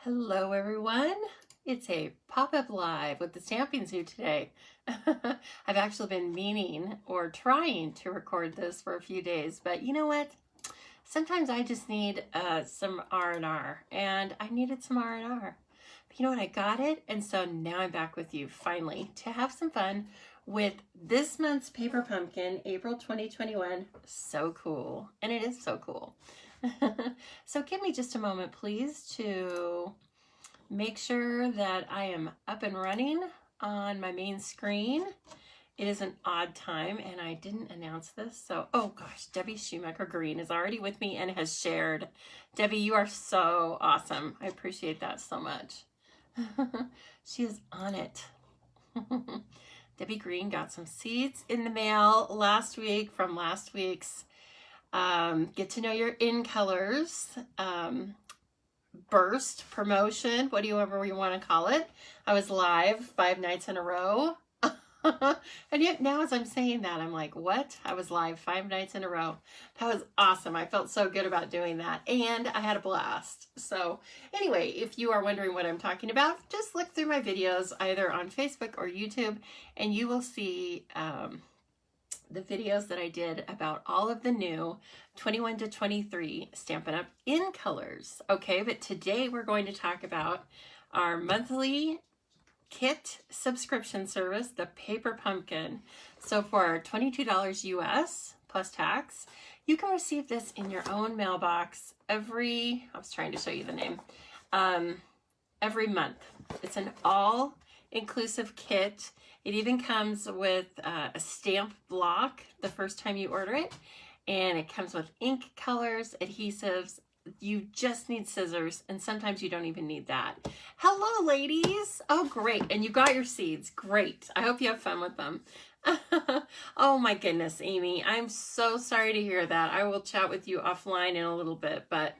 Hello everyone, it's a pop-up live with the Stamping Zoo today. I've actually been meaning or trying to record this for a few days, but you know what? Sometimes I just need some R&R, and I needed some R&R. But you know what? I got it, and so now I'm back with you finally to have some fun with this month's Paper Pumpkin, April 2021. So cool, and it is so cool. So give me just a moment, please, to make sure that I am up and running on my main screen. It is an odd time, and I didn't announce this. So, oh gosh, Debbie Schumacher Green is already with me and has shared. Debbie, you are so awesome. I appreciate that so much. She is on it. Debbie Green got some seeds in the mail last week from last week's Get to Know Your In Colors burst promotion, whatever you want to call it. I was live 5 nights in a row. And yet now as I'm saying that, I'm like, what? I was live 5 nights in a row. That was awesome. I felt so good about doing that, and I had a blast. So anyway, if you are wondering what I'm talking about, just look through my videos either on Facebook or YouTube, and you will see the videos that I did about all of the new 21 to 23 Stampin' Up! In colors. Okay, but today we're going to talk about our monthly kit subscription service, the Paper Pumpkin. So for $22 US plus tax, you can receive this in your own mailbox every month. It's an all-inclusive kit. It even comes with a stamp block the first time you order it, and it comes with ink colors, adhesives. You just need scissors, and sometimes you don't even need that. Hello, ladies. Oh, great. And you got your seeds. Great. I hope you have fun with them. Oh, my goodness, Amy. I'm so sorry to hear that. I will chat with you offline in a little bit, but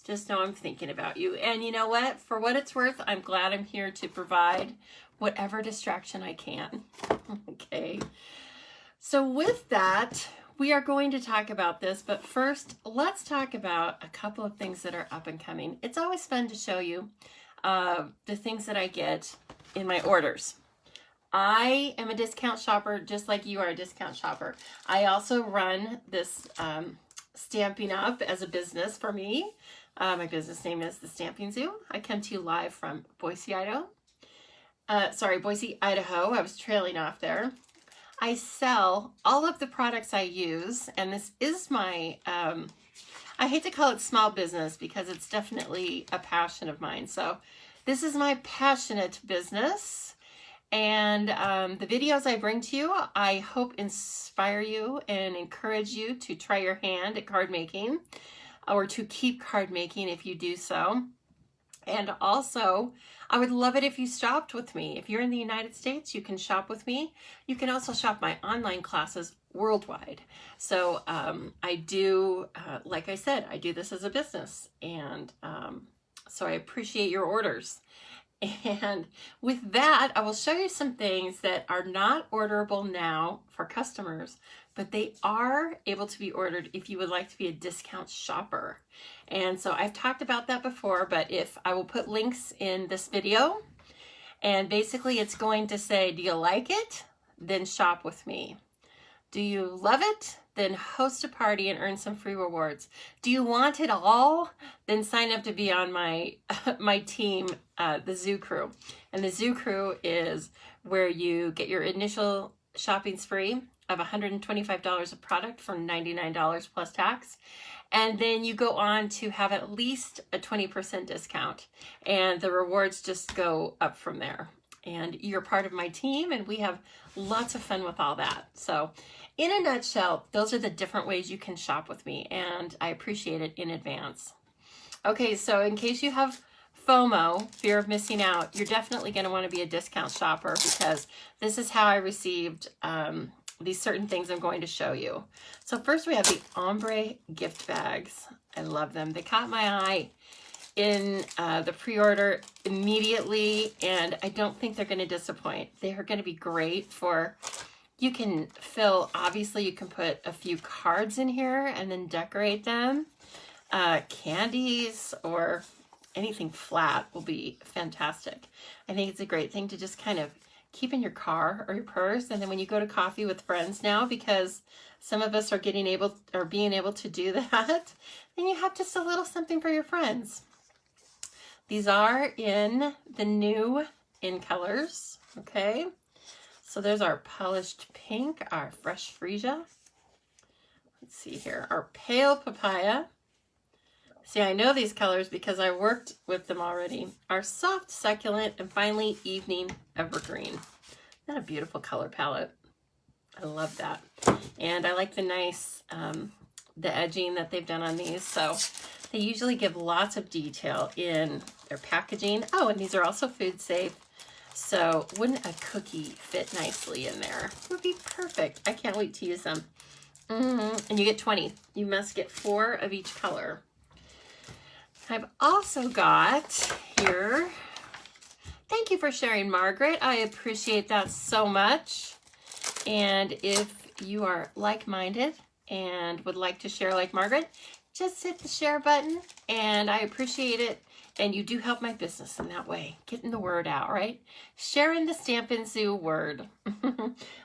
just know I'm thinking about you. And you know what? For what it's worth, I'm glad I'm here to provide whatever distraction I can. Okay. So with that, we are going to talk about this, but first, let's talk about a couple of things that are up and coming. It's always fun to show you the things that I get in my orders. I am a discount shopper, just like you are a discount shopper. I also run this Stamping Up as a business for me. My business name is the Stamping Zoo. I come to you live from Boise, Idaho. Boise, Idaho. I was trailing off there. I sell all of the products I use, and this is my, I hate to call it small business because it's definitely a passion of mine. So this is my passionate business, and the videos I bring to you, I hope inspire you and encourage you to try your hand at card making, or to keep card making if you do so. And also, I would love it if you shopped with me. If you're in the United States, you can shop with me. You can also shop my online classes worldwide. So I do, like I said, I do this as a business. And so I appreciate your orders. And with that, I will show you some things that are not orderable now for customers, but they are able to be ordered if you would like to be a discount shopper. And so I've talked about that before, but if I will put links in this video, and basically it's going to say, do you like it? Then shop with me. Do you love it? Then host a party and earn some free rewards. Do you want it all? Then sign up to be on my my team, the Zoo Crew. And the Zoo Crew is where you get your initial shopping spree of $125 of product for $99 plus tax. And then you go on to have at least a 20% discount. And the rewards just go up from there. And you're part of my team, and we have lots of fun with all that. So in a nutshell, those are the different ways you can shop with me, and I appreciate it in advance. Okay, so in case you have FOMO, fear of missing out, you're definitely going to want to be a discount shopper, because this is how I received these certain things I'm going to show you. So first we have the Ombre gift bags. I love them. They caught my eye in the pre-order immediately, and I don't think they're going to disappoint. They are going to be great for, you can fill, obviously you can put a few cards in here and then decorate them, candies, or anything flat will be fantastic. I think it's a great thing to just kind of keep in your car or your purse, and then when you go to coffee with friends now, because some of us are being able to do that, then you have just a little something for your friends. These are in the new in colors, okay? So there's our polished pink, our fresh freesia. Let's see here, our pale papaya. See, I know these colors because I worked with them already. Our soft succulent, and finally evening evergreen. Isn't that a beautiful color palette? I love that. And I like the nice, the edging that they've done on these. So they usually give lots of detail in their packaging. Oh, and these are also food safe. So wouldn't a cookie fit nicely in there? It would be perfect. I can't wait to use them. And you get 20. You must get 4 of each color. I've also got here, thank you for sharing, Margaret. I appreciate that so much. And if you are like-minded and would like to share like Margaret, just hit the share button, and I appreciate it. And you do help my business in that way, getting the word out, right? Sharing the Stampin' Zoo word.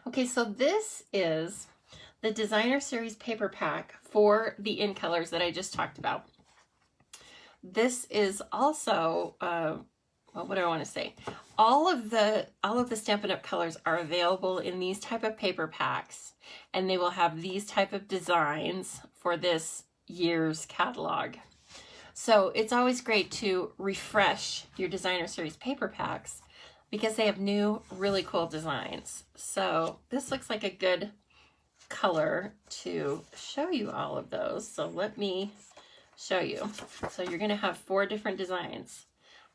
Okay, so this is the Designer Series paper pack for the in colors that I just talked about. This is also, well, what do I want to say? All of the Stampin' Up! Colors are available in these type of paper packs, and they will have these type of designs for this year's catalog. So it's always great to refresh your Designer Series paper packs because they have new, really cool designs. So this looks like a good color to show you all of those. So let me show you. So you're going to have 4 different designs.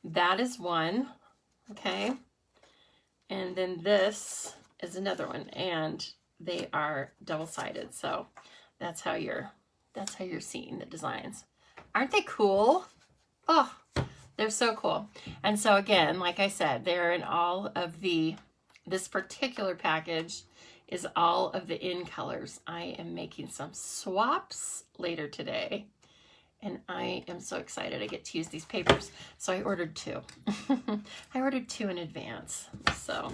That is one, okay? And then this is another one, and they are double-sided. So that's how you're seeing the designs. Aren't they cool? Oh, they're so cool. And so again, like I said, they're in all of this particular package is all of the in colors. I am making some swaps later today, and I am so excited I get to use these papers. So I ordered 2. I ordered 2 in advance. So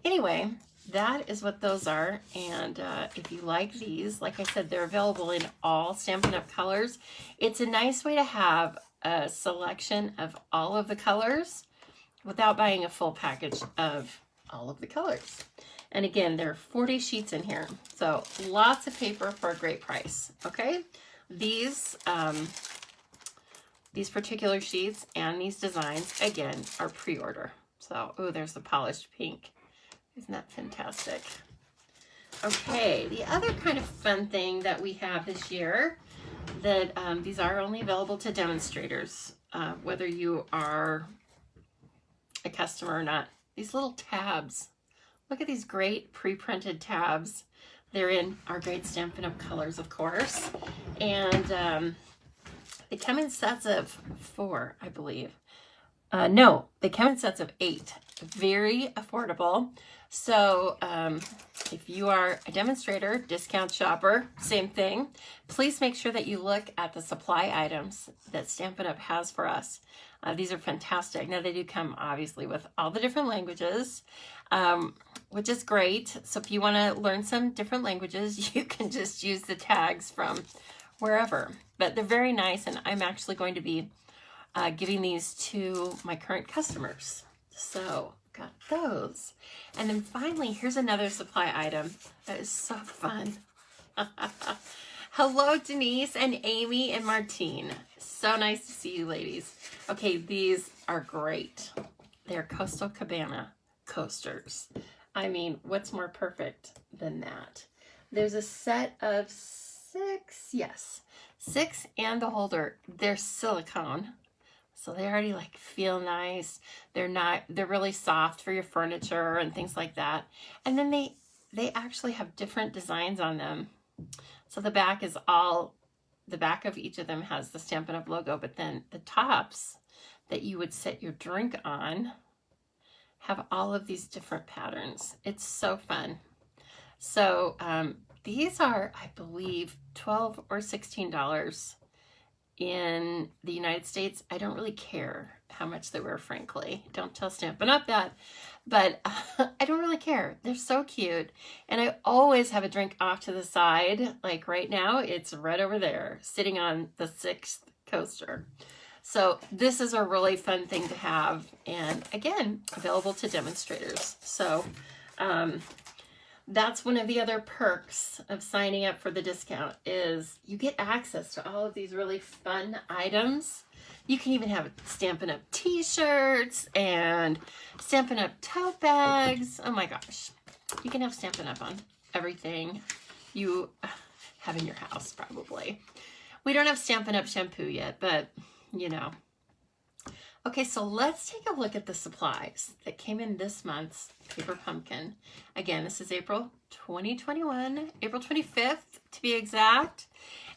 anyway, that is what those are. And if you like these, like I said, they're available in all Stampin' Up! Colors. It's a nice way to have a selection of all of the colors without buying a full package of all of the colors. And again, there are 40 sheets in here. So lots of paper for a great price, okay? These particular sheets and these designs, again, are pre-order. So, oh, there's the polished pink. Isn't that fantastic? Okay, the other kind of fun thing that we have this year, that these are only available to demonstrators, whether you are a customer or not. These little tabs. Look at these great pre-printed tabs. They're in our great Stampin' Up! Colors, of course. And they come in sets of 4, I believe. No, they come in sets of 8. Very affordable. So if you are a demonstrator, discount shopper, same thing. Please make sure that you look at the supply items that Stampin' Up! Has for us. These are fantastic. Now, they do come, obviously, with all the different languages, which is great. So if you want to learn some different languages, you can just use the tags from wherever. But they're very nice, and I'm actually going to be giving these to my current customers. So got those. And then finally, here's another supply item that is so fun. Hello, Denise and Amy and Martine. So nice to see you, ladies. Okay, these are great. They're Coastal Cabana coasters. I mean, what's more perfect than that? There's a set of 6, yes, 6 and the holder. They're silicone. So they already like feel nice. They're really soft for your furniture and things like that. And then they actually have different designs on them. So the back of each of them has the Stampin' Up! Logo, but then the tops that you would set your drink on have all of these different patterns. It's so fun. So these are, I believe, $12 or $16 in the United States, I don't really care how much they were, frankly. Don't tell Stampin' Up! That. But I don't really care. They're so cute. And I always have a drink off to the side. Like right now, it's right over there, sitting on the 6th coaster. So this is a really fun thing to have. And again, available to demonstrators. So that's one of the other perks of signing up for the discount is you get access to all of these really fun items. You can even have Stampin' Up! T-shirts and Stampin' Up! Tote bags. Oh my gosh. You can have Stampin' Up! On everything you have in your house, probably. We don't have Stampin' Up! Shampoo yet, but you know. Okay, so let's take a look at the supplies that came in this month's Paper Pumpkin. Again, this is April 2021, April 25th to be exact.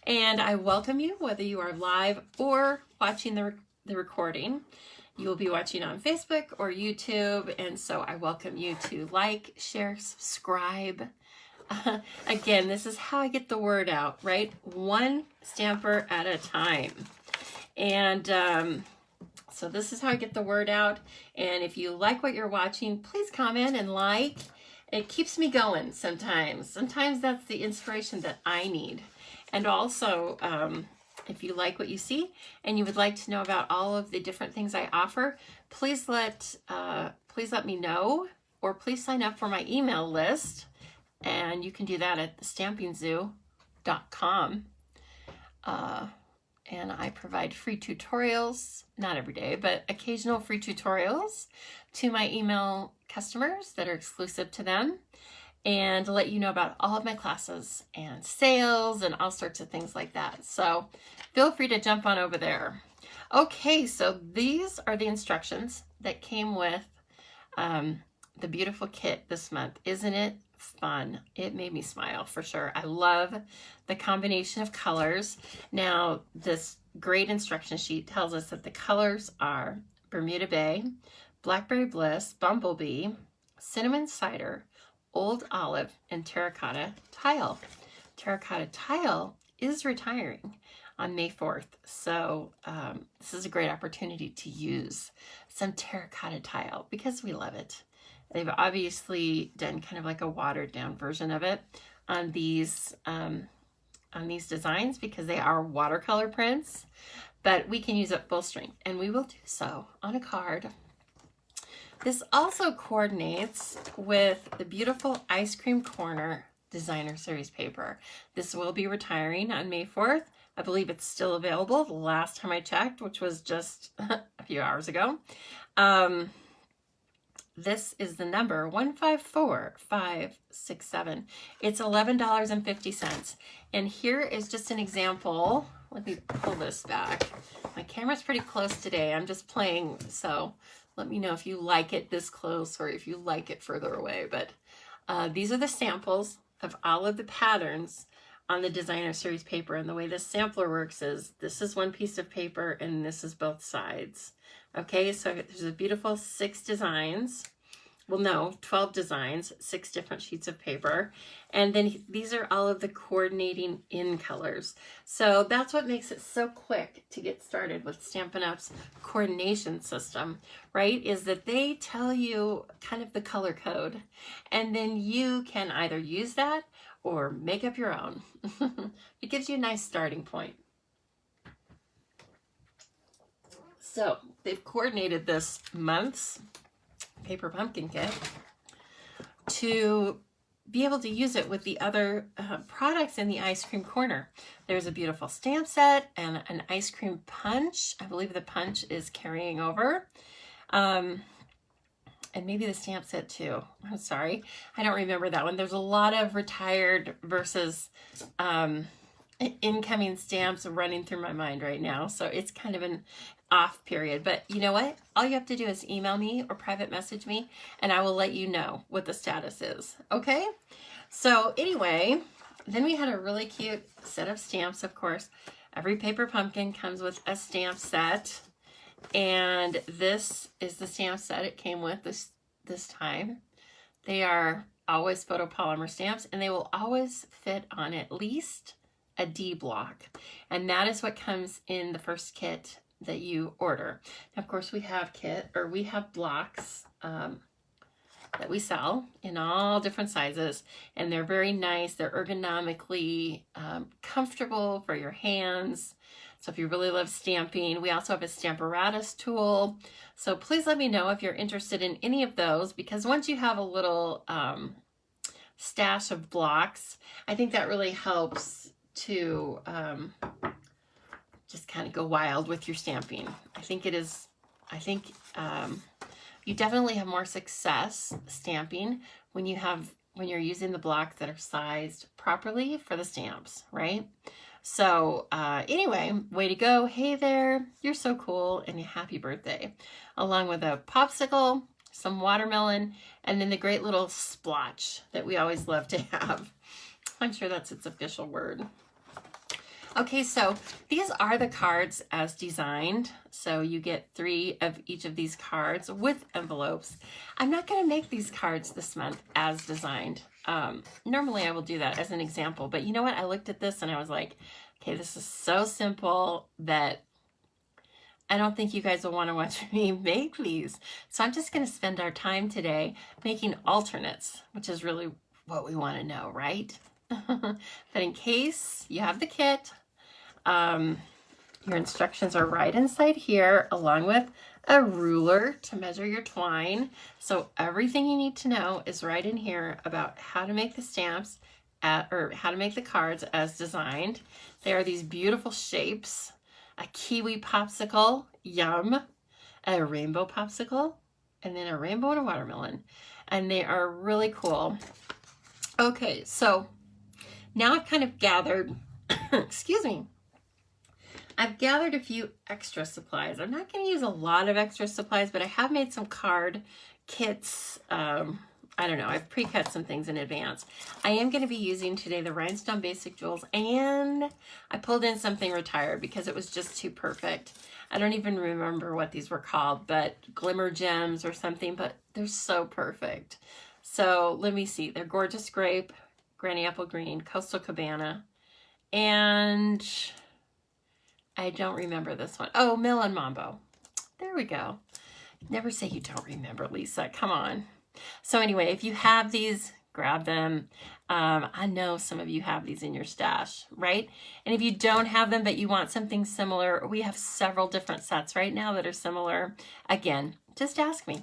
And I welcome you, whether you are live or watching the recording. You will be watching on Facebook or YouTube, and so I welcome you to like, share, subscribe. Again, this is how I get the word out, right? One stamper at a time. And so this is how I get the word out. And if you like what you're watching, please comment and like. It keeps me going sometimes. Sometimes that's the inspiration that I need. And also, if you like what you see and you would like to know about all of the different things I offer, please let me know, or please sign up for my email list. And you can do that at thestampingzoo.com. And I provide free tutorials, not every day, but occasional free tutorials to my email customers that are exclusive to them, and let you know about all of my classes and sales and all sorts of things like that. So feel free to jump on over there. Okay, so these are the instructions that came with the beautiful kit this month. Isn't it fun? It made me smile for sure. I love the combination of colors. Now, this great instruction sheet tells us that the colors are Bermuda Bay, Blackberry Bliss, Bumblebee, Cinnamon Cider, Old Olive, and Terracotta Tile. Terracotta Tile is retiring on May 4th. So this is a great opportunity to use some terracotta tile because we love it. They've obviously done kind of like a watered down version of it on these designs because they are watercolor prints, but we can use it full strength, and we will do so on a card. This also coordinates with the beautiful Ice Cream Corner Designer Series paper. This will be retiring on May 4th. I believe it's still available the last time I checked, which was just a few hours ago. This is the number 154567. It's $11.50. And here is just an example. Let me pull this back. My camera's pretty close today. I'm just playing, so let me know if you like it this close or if you like it further away. But these are the samples of all of the patterns on the Designer Series paper. And the way this sampler works is this is one piece of paper and this is both sides. Okay, so there's a beautiful 6 designs. Well, no, 12 designs, 6 different sheets of paper. And then these are all of the coordinating in colors. So that's what makes it so quick to get started with Stampin' Up's coordination system, right? Is that they tell you kind of the color code. And then you can either use that or make up your own. It gives you a nice starting point. So they've coordinated this month's Paper Pumpkin kit to be able to use it with the other products in the Ice Cream Corner. There's a beautiful stamp set and an ice cream punch. I believe the punch is carrying over. And maybe the stamp set too. I'm sorry, I don't remember that one. There's a lot of retired versus incoming stamps running through my mind right now. So it's kind of an off period. But you know what? All you have to do is email me or private message me and I will let you know what the status is. Okay? So anyway, then we had a really cute set of stamps, of course. Every Paper Pumpkin comes with a stamp set. And this is the stamp set it came with this time. They are always photopolymer stamps, and they will always fit on at least a D block. And that is what comes in the first kit that you order. Now, of course, we have blocks that we sell in all different sizes, and they're very nice. They're ergonomically comfortable for your hands. So if you really love stamping, we also have a Stamparatus tool. So please let me know if you're interested in any of those, because once you have a little stash of blocks, I think that really helps to just kind of go wild with your stamping. I think you definitely have more success stamping when you're using the blocks that are sized properly for the stamps, right? So anyway, way to go. Hey there, you're so cool, and happy birthday. Along with a popsicle, some watermelon, and then the great little splotch that we always love to have. I'm sure that's its official word. Okay, so these are the cards as designed. So you get 3 of each of these cards with envelopes. I'm not going to make these cards this month as designed. Normally I will do that as an example, but you know what? I looked at this and I was like, okay, this is so simple that I don't think you guys will want to watch me make these. So I'm just going to spend our time today making alternates, which is really what we want to know, right? But in case you have the kit, your instructions are right inside here, along with a ruler to measure your twine. So everything you need to know is right in here about how to make the stamps or how to make the cards as designed. They are these beautiful shapes: a kiwi popsicle, yum, a rainbow popsicle, and then a rainbow and a watermelon. And they are really cool. Okay, so now I've kind of gathered, excuse me, I've gathered a few extra supplies. I'm not going to use a lot of extra supplies, but I have made some card kits. I don't know, I've pre-cut some things in advance. I am going to be using today the Rhinestone Basic Jewels, and I pulled in something retired because it was just too perfect. I don't even remember what these were called, but Glimmer Gems or something, but they're so perfect. So let me see. They're Gorgeous Grape, Granny Apple Green, Coastal Cabana, and I don't remember this one. Oh, Melon Mambo. There we go. Never say you don't remember, Lisa. Come on. So anyway, if you have these, grab them. I know some of you have these in your stash, right? And if you don't have them, but you want something similar, we have several different sets right now that are similar. Again, just ask me.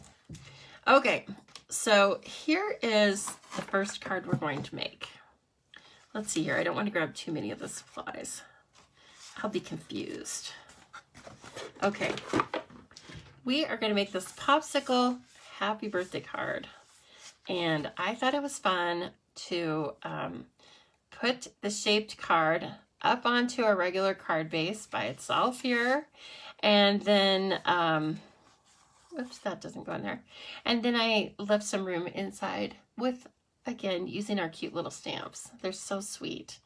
Okay, so here is the first card we're going to make. Let's see here. I don't want to grab too many of the supplies. I'll be confused. Okay, we are going to make this popsicle happy birthday card. And I thought it was fun to put the shaped card up onto a regular card base by itself here. And then, oops, that doesn't go in there. And then I left some room inside with, again, using our cute little stamps. They're so sweet.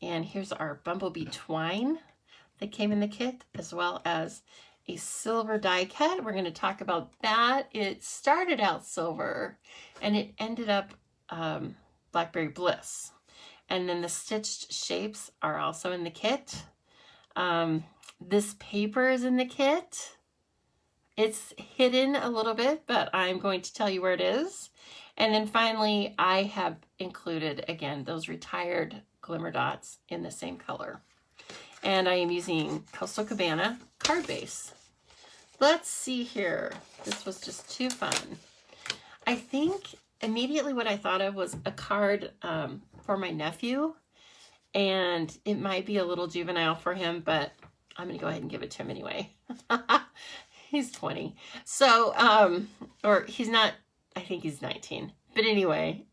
And here's our bumblebee twine that came in the kit, as well as a silver die cut. We're going to talk about that. It started out silver and it ended up Blackberry Bliss. And then the stitched shapes are also in the kit. This paper is in the kit. It's hidden a little bit, but I'm going to tell you where it is. And then finally, I have included, again, those retired glimmer dots in the same color. And I am using Coastal Cabana card base. Let's see here. This was just too fun. I think immediately what I thought of was a card for my nephew. And it might be a little juvenile for him, but I'm going to go ahead and give it to him anyway. He's 20. So, or he's not, I think he's 19. But anyway,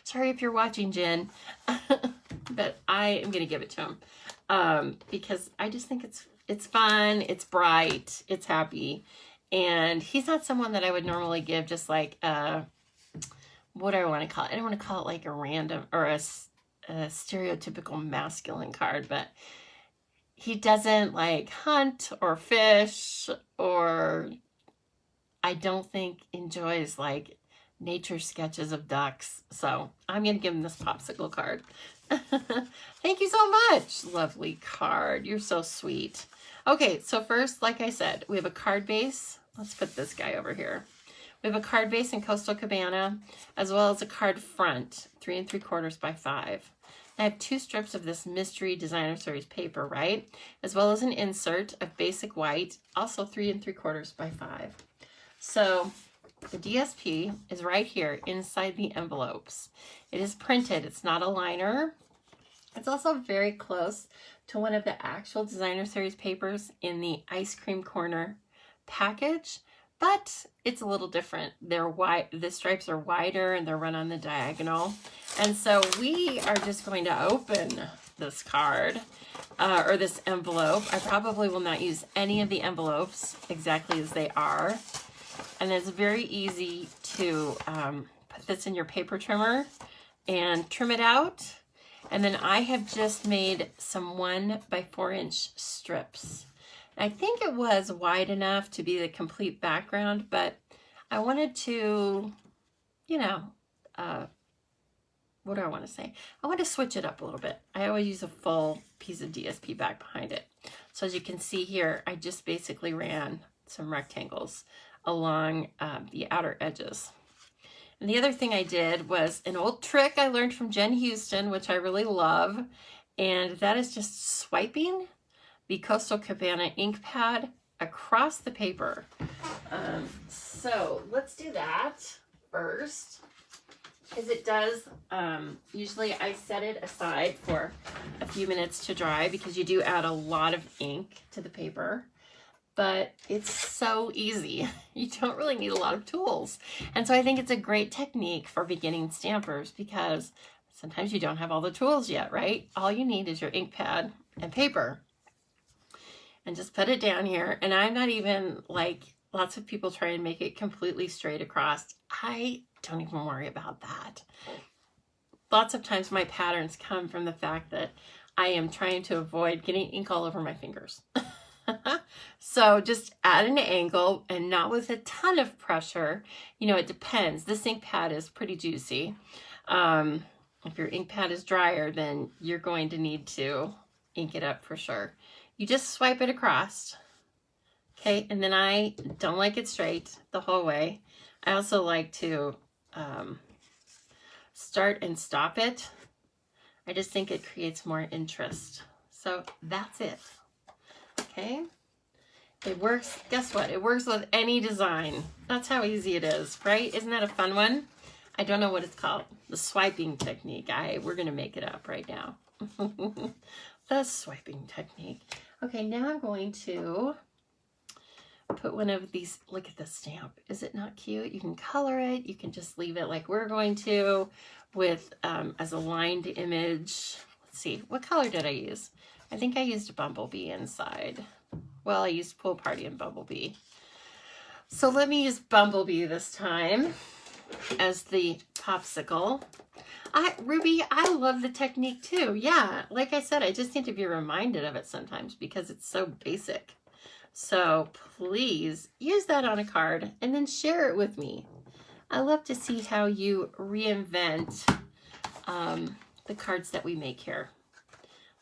sorry if you're watching, Jen. But I am going to give it to him because I just think it's fun, it's bright, it's happy, and he's not someone that I would normally give just like what do I want to call it? I don't want to call it like a random or a stereotypical masculine card, but he doesn't like hunt or fish, or I don't think enjoys like nature sketches of ducks. So I'm going to give him this popsicle card. Thank you so much. Lovely card. You're so sweet. Okay, so first, like I said, we have a card base. Let's put this guy over here. We have a card base in Coastal Cabana, as well as a card front, 3 3/4 by 5. I have 2 strips of this Mystery Designer Series paper, right? As well as an insert of basic white, also 3 3/4 by 5. So the DSP is right here inside the envelopes. It is printed. It's not a liner. It's also very close to one of the actual Designer Series papers in the Ice Cream Corner package, but it's a little different. They're wide, the stripes are wider and they're run on the diagonal. And so we are just going to open this card or this envelope. I probably will not use any of the envelopes exactly as they are. And it's very easy to put this in your paper trimmer and trim it out. And then I have just made some 1 by 4 inch strips. I think it was wide enough to be the complete background, but I wanted to, you know, what do I want to say? I want to switch it up a little bit. I always use a full piece of DSP back behind it. So as you can see here, I just basically ran some rectangles along the outer edges. And the other thing I did was an old trick I learned from Jen Houston, which I really love, and that is just swiping the Coastal Cabana ink pad across the paper. So let's do that first, because it does, usually I set it aside for a few minutes to dry because you do add a lot of ink to the paper. But it's so easy. You don't really need a lot of tools. And so I think it's a great technique for beginning stampers because sometimes you don't have all the tools yet, right? All you need is your ink pad and paper. And just put it down here. And I'm not even like lots of people try and make it completely straight across. I don't even worry about that. Lots of times my patterns come from the fact that I am trying to avoid getting ink all over my fingers. So just add an angle and not with a ton of pressure. You know, it depends. This ink pad is pretty juicy. If your ink pad is drier, then you're going to need to ink it up for sure. You just swipe it across. Okay, and then I don't like it straight the whole way. I also like to start and stop it. I just think it creates more interest. So that's it. Okay, it works. Guess what? It works with any design. That's how easy it is, right? Isn't that a fun one? I don't know what it's called. The swiping technique. We're going to make it up right now. The swiping technique. Okay, now I'm going to put one of these. Look at the stamp. Is it not cute? You can color it. You can just leave it like we're going to with as a lined image. Let's see. What color did I use? I think I used a bumblebee inside. Well, I used Pool Party and Bumblebee. So let me use Bumblebee this time as the popsicle. Ruby, I love the technique too. Yeah, like I said, I just need to be reminded of it sometimes because it's so basic. So please use that on a card and then share it with me. I love to see how you reinvent the cards that we make here.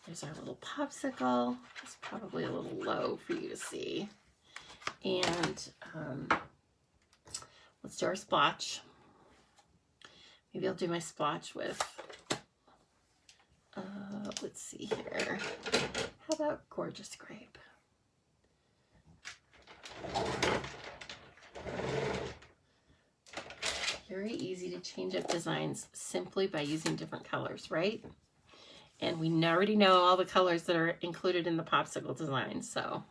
There's our little popsicle. It's probably a little low for you to see. And let's do our splotch. Maybe I'll do my splotch with, let's see here. How about Gorgeous Grape? Very easy to change up designs simply by using different colors, right? And we already know all the colors that are included in the popsicle design, so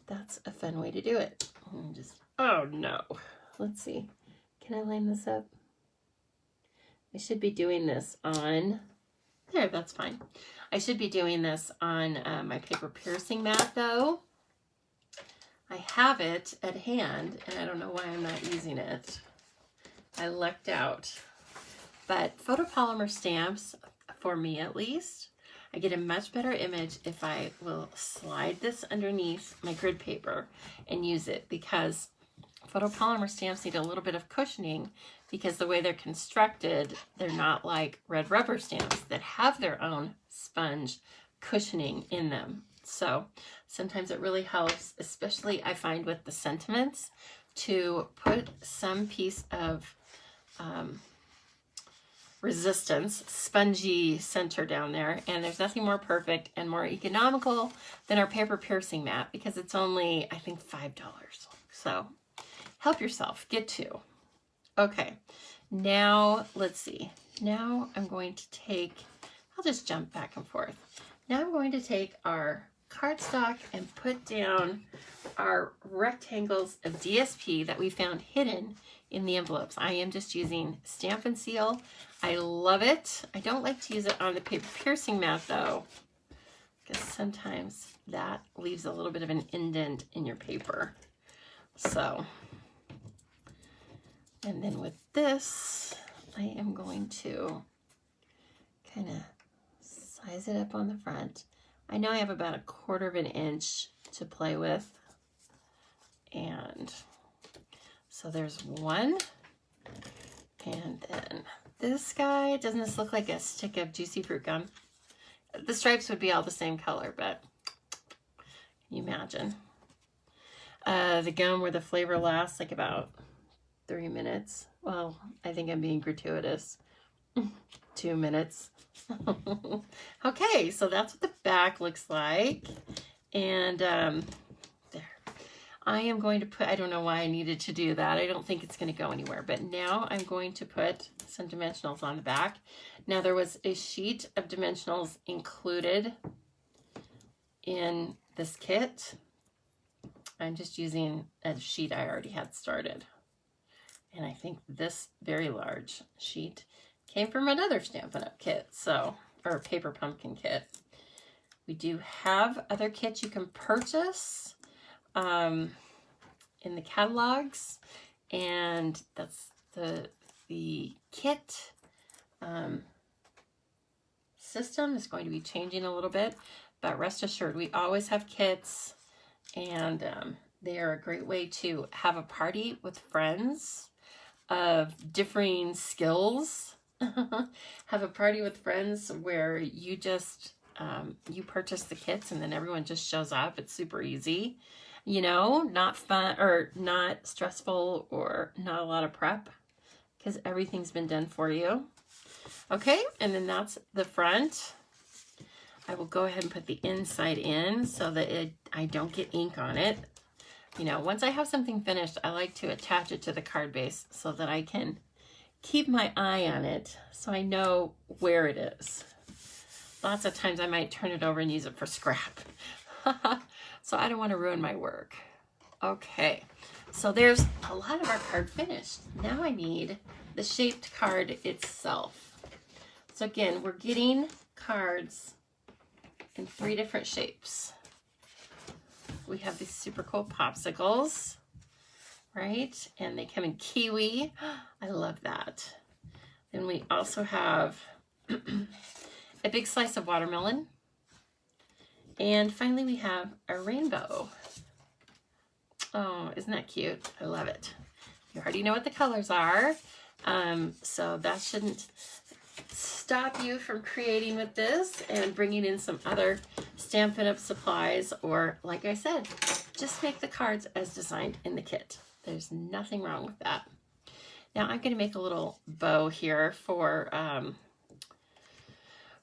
that's a fun way to do it. And just, oh no. Let's see. Can I line this up? I should be doing this on, there, that's fine. I should be doing this on my paper piercing mat though. I have it at hand and I don't know why I'm not using it. I lucked out. But photopolymer stamps, for me at least, I get a much better image if I will slide this underneath my grid paper and use it because Photopolymer stamps need a little bit of cushioning because the way they're constructed, they're not like red rubber stamps that have their own sponge cushioning in them. So sometimes it really helps, especially I find with the sentiments, to put some piece of resistance, spongy center down there. And there's nothing more perfect and more economical than our paper piercing mat because it's only, I think, $5. So help yourself, get two. Okay, now let's see. Now I'm going to take, I'll just jump back and forth. Now I'm going to take our cardstock and put down our rectangles of DSP that we found hidden in the envelopes. I am just using Stamp and Seal. I love it. I don't like to use it on the paper piercing mat though, because sometimes that leaves a little bit of an indent in your paper. So, and then with this, I am going to kind of size it up on the front. I know I have about 1/4 of an inch to play with. And so there's one. And then this guy, doesn't this look like a stick of juicy fruit gum? The stripes would be all the same color, but can you imagine? The gum where the flavor lasts like about 3 minutes. Well, I think I'm being gratuitous. 2 minutes. Okay, so that's what the back looks like. And there. I am going to put, I don't know why I needed to do that. I don't think it's going to go anywhere. But now I'm going to put some dimensionals on the back. Now there was a sheet of dimensionals included in this kit. I'm just using a sheet I already had started. And I think this very large sheet came from another Stampin' Up! Kit, so, or paper pumpkin kit. We do have other kits you can purchase in the catalogs, and that's the kit system is going to be changing a little bit, but rest assured we always have kits, and they are a great way to have a party with friends of differing skills. Have a party with friends where you just you purchase the kits and then everyone just shows up. It's super easy, you know, not fun or not stressful or not a lot of prep because everything's been done for you. Okay, and then that's the front. I will go ahead and put the inside in so that I don't get ink on it. You know, once I have something finished, I like to attach it to the card base so that I can keep my eye on it so I know where it is. Lots of times I might turn it over and use it for scrap. So I don't want to ruin my work. Okay, so there's a lot of our card finished. Now I need the shaped card itself. So again, we're getting cards in 3 different shapes. We have these super cool popsicles, right? And they come in kiwi. I love that. Then we also have a big slice of watermelon. And finally we have a rainbow. Oh, isn't that cute? I love it. You already know what the colors are. So that shouldn't stop you from creating with this and bringing in some other Stampin' Up! Supplies, or like I said, just make the cards as designed in the kit. There's nothing wrong with that. Now I'm going to make a little bow here for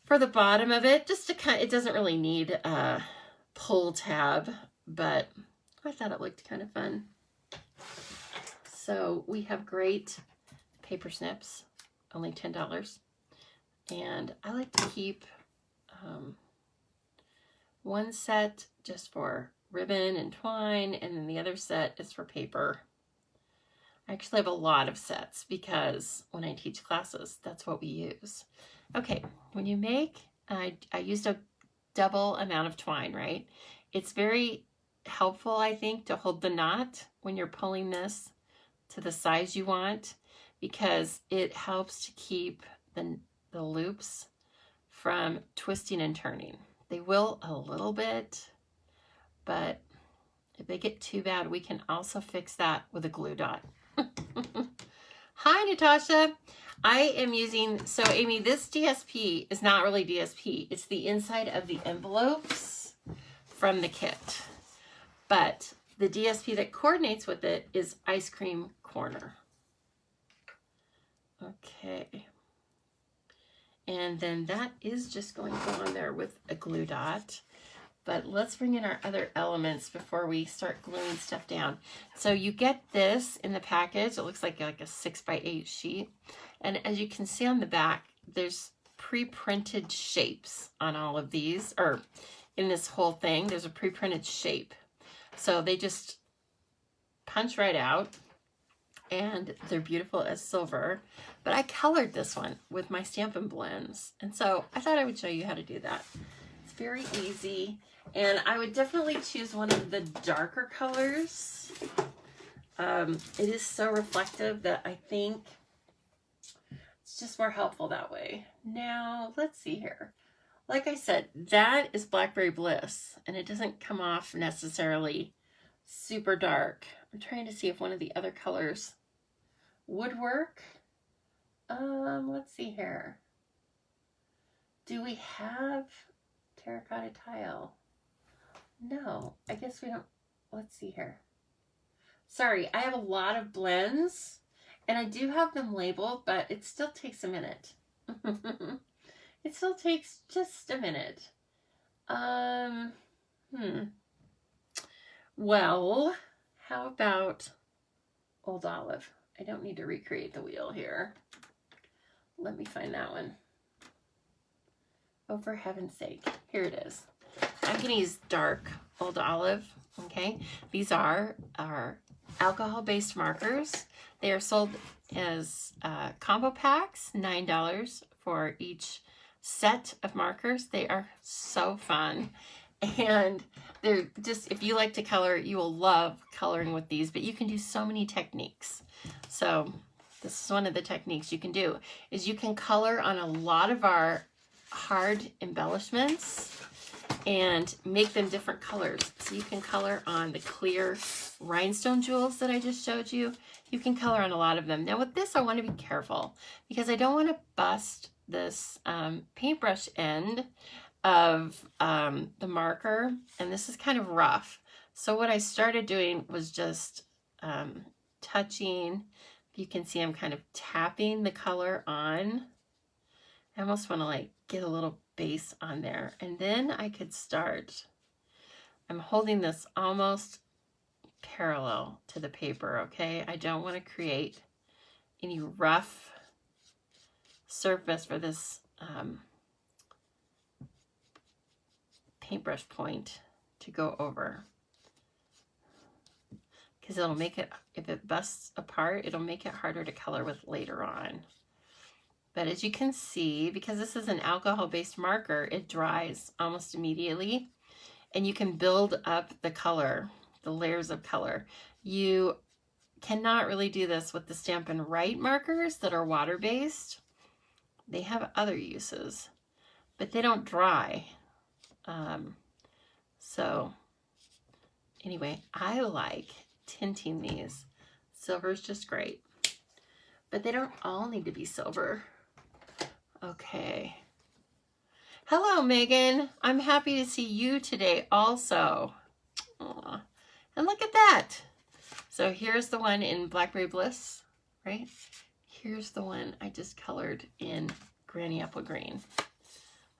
the bottom of it, just to kind of, it doesn't really need a pull tab, but I thought it looked kind of fun. So we have great paper snips, only $10. And I like to keep one set just for ribbon and twine, and then the other set is for paper. I actually have a lot of sets because when I teach classes, that's what we use. Okay, when you make, I used a double amount of twine, right? It's very helpful, I think, to hold the knot when you're pulling this to the size you want, because it helps to keep the loops from twisting and turning. They will a little bit, but If they get too bad, we can also fix that with a glue dot. Hi, Natasha. I am using, so Amy, this DSP is not really DSP. It's the inside of the envelopes from the kit. But the DSP that coordinates with it is Ice Cream Corner. Okay. And then that is just going to go on there with a glue dot. But let's bring in our other elements before we start gluing stuff down. So you get this in the package. It looks like a 6x8 sheet. And as you can see on the back, there's pre-printed shapes on all of these, or in this whole thing, there's a pre-printed shape. So they just punch right out and they're beautiful as silver. But I colored this one with my Stampin' Blends. And so I thought I would show you how to do that. It's very easy. And I would definitely choose one of the darker colors. It is so reflective that I think it's just more helpful that way. Now, let's see here. Like I said, that is Blackberry Bliss, and it doesn't come off necessarily super dark. I'm trying to see if one of the other colors would work. Let's see here. Do we have terracotta tile? No, I guess we don't. Let's see here. Sorry, I have a lot of blends and I do have them labeled, but it still takes a minute. It still takes just a minute. Well, how about Old Olive? I don't need to recreate the wheel here. Let me find that one. Oh, for heaven's sake. Here it is. I'm going to use dark Old Olive, okay? These are our alcohol-based markers. They are sold as combo packs, $9 for each set of markers. They are so fun. And they're just, if you like to color, you will love coloring with these, but you can do so many techniques. So this is one of the techniques you can do, is you can color on a lot of our hard embellishments and make them different colors. So you can color on the clear rhinestone jewels that I just showed you. You can color on a lot of them. Now with this, I want to be careful because I don't want to bust this paintbrush end of the marker, and this is kind of rough. So what I started doing was just touching. You can see I'm kind of tapping the color on. I almost want to like get a little base on there, and then I could start. I'm holding this almost parallel to the paper, okay? I don't want to create any rough surface for this paintbrush point to go over, because it'll make it, if it busts apart, it'll make it harder to color with later on. But as you can see, because this is an alcohol-based marker, it dries almost immediately, and you can build up the color, the layers of color. You cannot really do this with the Stampin' Write markers that are water-based. They have other uses, but they don't dry. So anyway, I like tinting these. Silver is just great, but they don't all need to be silver. Okay. Hello, Megan. I'm happy to see you today also. Aw. And look at that. So here's the one in Blackberry Bliss, right? Here's the one I just colored in Granny Apple Green.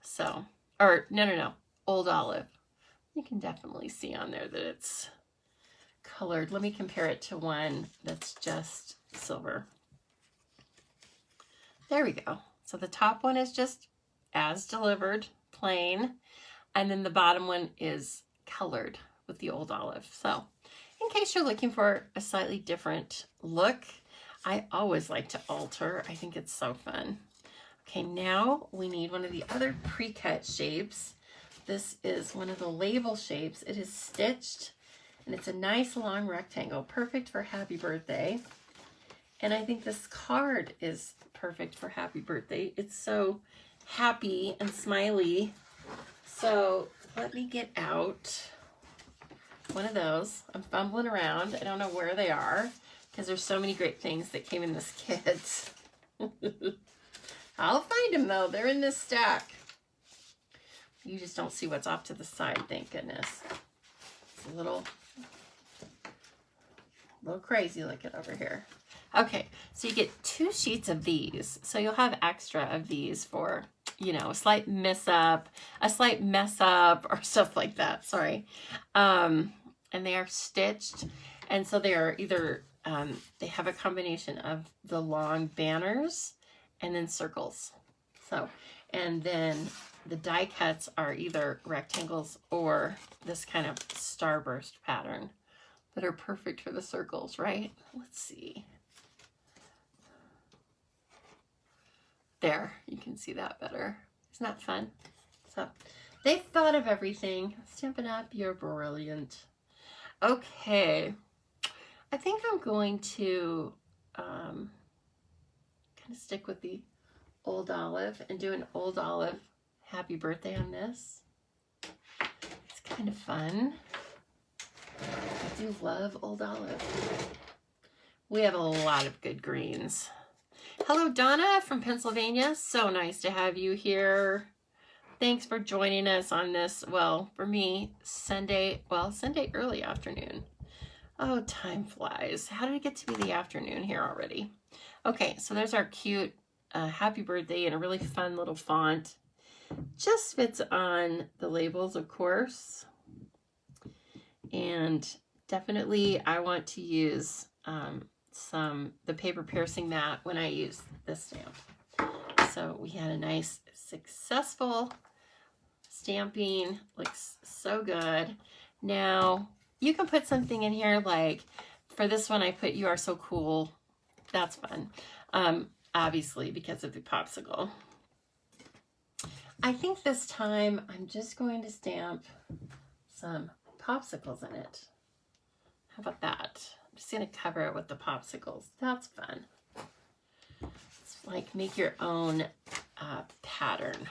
So, or no, Old Olive. You can definitely see on there that it's colored. Let me compare it to one that's just silver. There we go. So the top one is just as delivered, plain, and then the bottom one is colored with the Old Olive. So in case you're looking for a slightly different look, I always like to alter. I think it's so fun. Okay, now we need one of the other pre-cut shapes. This is one of the label shapes. It is stitched, and it's a nice long rectangle, perfect for happy birthday. And I think this card is perfect for happy birthday. It's so happy and smiley. So let me get out one of those. I'm fumbling around. I don't know where they are because there's so many great things that came in this kit. I'll find them though. They're in this stack. You just don't see what's off to the side, thank goodness. It's a little crazy looking over here. Okay, so you get 2 sheets of these. So you'll have extra of these for, you know, a slight mess up, or stuff like that, sorry. And they are stitched. And so they are either, they have a combination of the long banners and then circles. So, and then the die cuts are either rectangles or this kind of starburst pattern that are perfect for the circles, right? Let's see. There, you can see that better. Isn't that fun? So they've thought of everything. Stampin' Up, you're brilliant. Okay, I think I'm going to kind of stick with the Old Olive and do an Old Olive happy birthday on this. It's kind of fun. I do love Old Olive. We have a lot of good greens. Hello, Donna from Pennsylvania. So nice to have you here. Thanks for joining us on this, well, for me, Sunday early afternoon. Oh, time flies. How did it get to be the afternoon here already? Okay, so there's our cute happy birthday in a really fun little font. Just fits on the labels, of course. And definitely I want to use the paper piercing mat when I use this stamp. So we had a nice successful stamping. Looks so good. Now you can put something in here, like for this one I put "You Are So Cool." That's fun. Obviously because of the popsicle. I think this time I'm just going to stamp some popsicles in it. How about that? I'm just going to cover it with the popsicles. That's fun. It's like make your own pattern.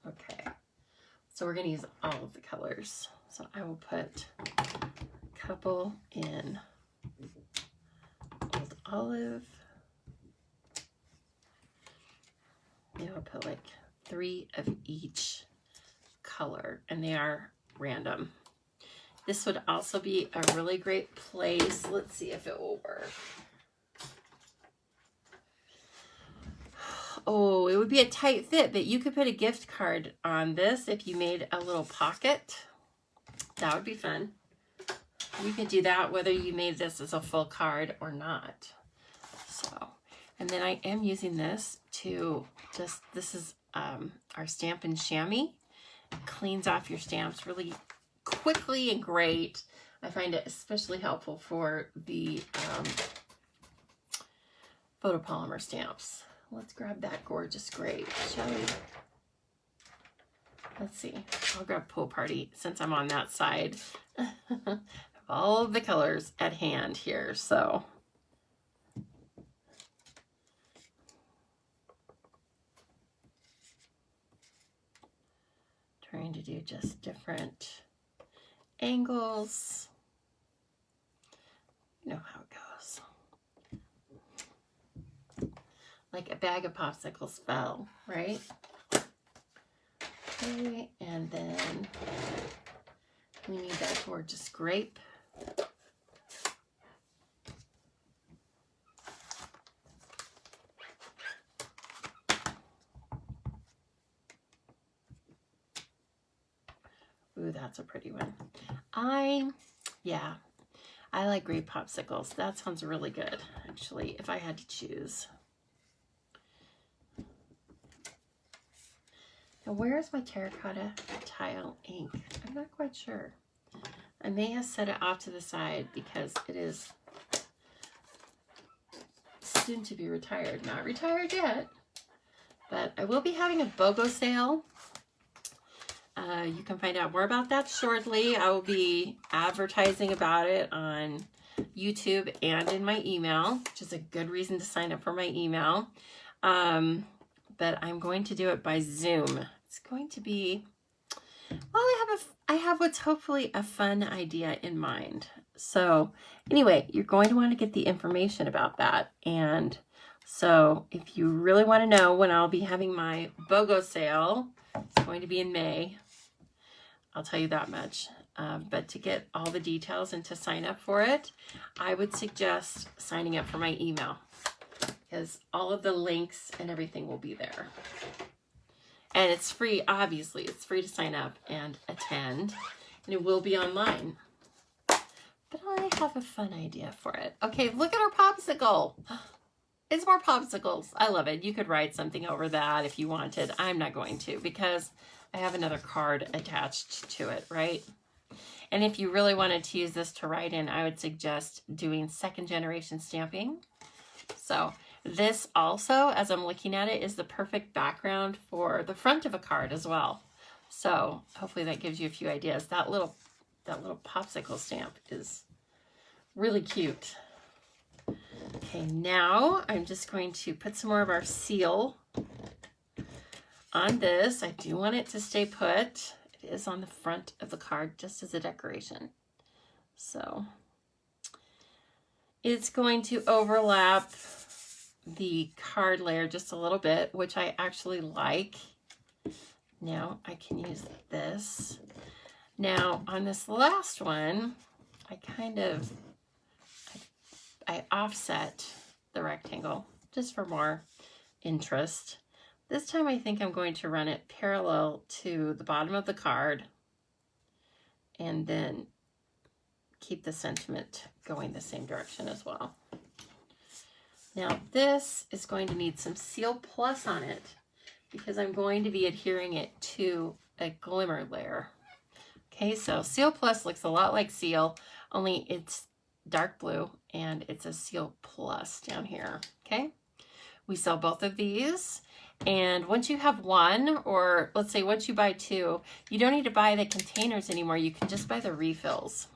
Okay. So we're going to use all of the colors. So I will put a couple in Old Olive. Maybe I'll put like 3 of each color, and they are random. This would also be a really great place. Let's see if it will work. Oh, it would be a tight fit, but you could put a gift card on this if you made a little pocket. That would be fun. You could do that whether you made this as a full card or not. So, and then I am using this to just, this is our Stampin' Chamois. It cleans off your stamps really quickly and great. I find it especially helpful for the photopolymer stamps. Let's grab that gorgeous grape, shall we? Let's see. I'll grab Pool Party since I'm on that side. I have all of the colors at hand here, so. Trying to do just different angles. You know how it goes. Like a bag of popsicles fell, right? Okay, and then we need that gorgeous grape. Ooh, that's a pretty one. I like grape popsicles. That sounds really good, actually, if I had to choose. Now, where is my terracotta tile ink? I'm not quite sure. I may have set it off to the side because it is soon to be retired. Not retired yet, but I will be having a BOGO sale. You can find out more about that shortly. I will be advertising about it on YouTube and in my email, which is a good reason to sign up for my email. But I'm going to do it by Zoom. It's going to be Well, I have what's hopefully a fun idea in mind. So anyway, you're going to want to get the information about that. And so if you really want to know when I'll be having my BOGO sale, it's going to be in May. I'll tell you that much. But to get all the details and to sign up for it, I would suggest signing up for my email, because all of the links and everything will be there. And it's free, obviously. It's free to sign up and attend. And it will be online. But I have a fun idea for it. Okay, look at our popsicle. It's more popsicles. I love it. You could write something over that if you wanted. I'm not going to, because I have another card attached to it, right? And if you really wanted to use this to write in, I would suggest doing second generation stamping. So this also, as I'm looking at it, is the perfect background for the front of a card as well. So hopefully that gives you a few ideas. That little popsicle stamp is really cute. Okay, now I'm just going to put some more of our seal on this. I do want it to stay put. It is on the front of the card just as a decoration. So it's going to overlap the card layer just a little bit, which I actually like. Now I can use this. Now on this last one, I offset the rectangle just for more interest. This time I think I'm going to run it parallel to the bottom of the card and then keep the sentiment going the same direction as well. Now this is going to need some Seal Plus on it because I'm going to be adhering it to a glimmer layer. Okay, so Seal Plus looks a lot like Seal, only it's dark blue and it's a Seal Plus down here. Okay, we sell both of these. And once you have one, or let's say once you buy two, you don't need to buy the containers anymore. You can just buy the refills.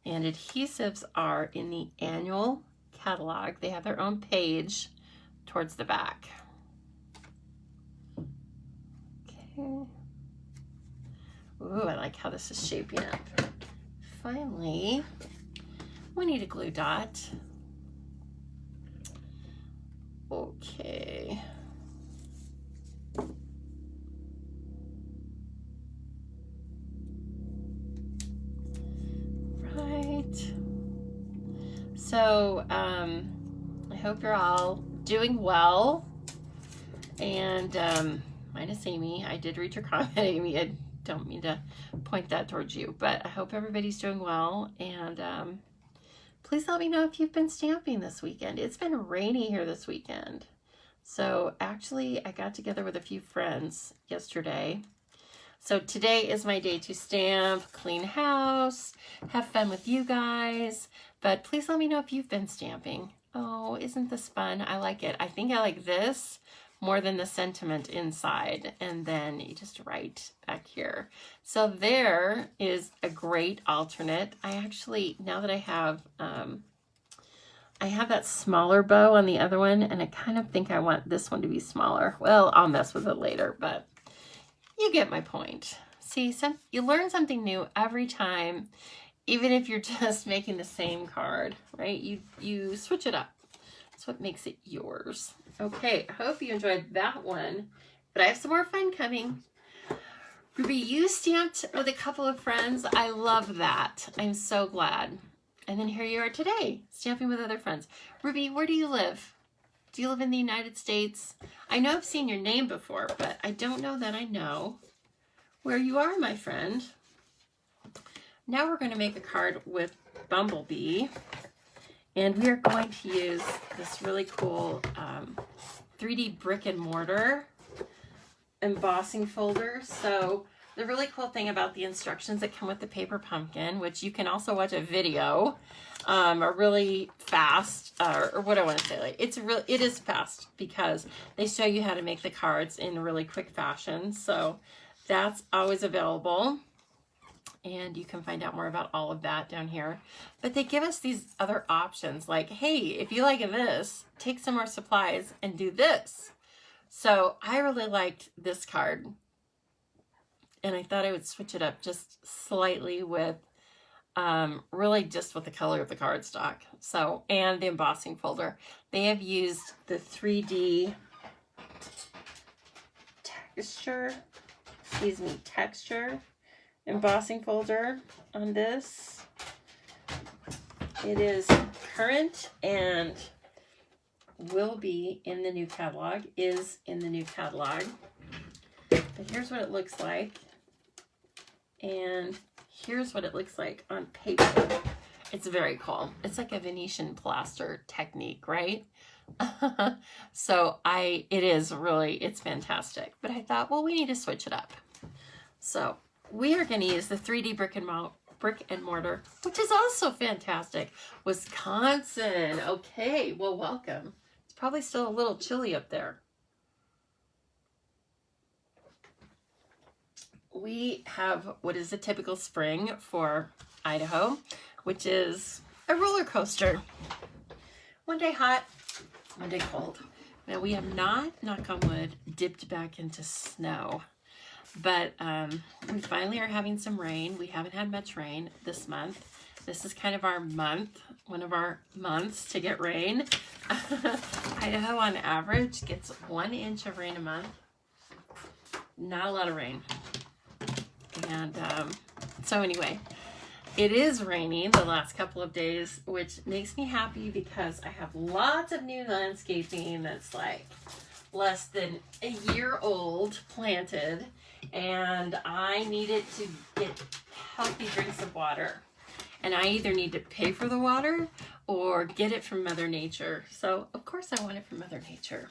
And adhesives are in the annual catalog. They have their own page towards the back. Okay. Ooh, I like how this is shaping up. Finally, we need a glue dot. Okay. Right. So, I hope you're all doing well. And minus Amy, I did read your comment, Amy. I don't mean to point that towards you, but I hope everybody's doing well. And please let me know if you've been stamping this weekend. It's been rainy here this weekend. So actually, I got together with a few friends yesterday. So today is my day to stamp, clean house, have fun with you guys. But please let me know if you've been stamping. Oh, isn't this fun? I like it. I think I like this more than the sentiment inside. And then you just write back here. So there is a great alternate. I actually, now that I have that smaller bow on the other one, and I kind of think I want this one to be smaller. Well, I'll mess with it later, but you get my point. See, you learn something new every time, even if you're just making the same card, right? You switch it up. That's what makes it yours. Okay, I hope you enjoyed that one, but I have some more fun coming. Ruby, you stamped with a couple of friends. I love that. I'm so glad. And then here you are today, stamping with other friends. Ruby, where do you live? Do you live in the United States? I know I've seen your name before, but I don't know that I know where you are, my friend. Now we're going to make a card with Bumblebee. And we are going to use this really cool 3D brick and mortar embossing folder. So the really cool thing about the instructions that come with the paper pumpkin, which you can also watch a video, are really fast, or what I want to say, like it is fast because they show you how to make the cards in a really quick fashion. So that's always available. And you can find out more about all of that down here. But they give us these other options like, hey, if you like this, take some more supplies and do this. So I really liked this card, and I thought I would switch it up just slightly with really just with the color of the cardstock. So, and the embossing folder. They have used the 3D texture embossing folder on this. It is current and will be in the new catalog, is in the new catalog. But here's what it looks like. And here's what it looks like on paper. It's very cool. It's like a Venetian plaster technique, right? So it's fantastic. But I thought, well, we need to switch it up. So we are going to use the 3D brick and mortar, which is also fantastic. Wisconsin. Okay, well, welcome. It's probably still a little chilly up there. We have what is a typical spring for Idaho, which is a roller coaster. One day hot, one day cold. Now we have not, knock on wood, dipped back into snow, but we finally are having some rain. We haven't had much rain this month. This is kind of our month, one of our months to get rain. Idaho on average gets 1 inch of rain a month. Not a lot of rain. And so anyway, it is raining the last couple of days, which makes me happy because I have lots of new landscaping that's like less than a year old planted, and I needed to get healthy drinks of water. And I either need to pay for the water or get it from Mother Nature. So of course I want it from Mother Nature.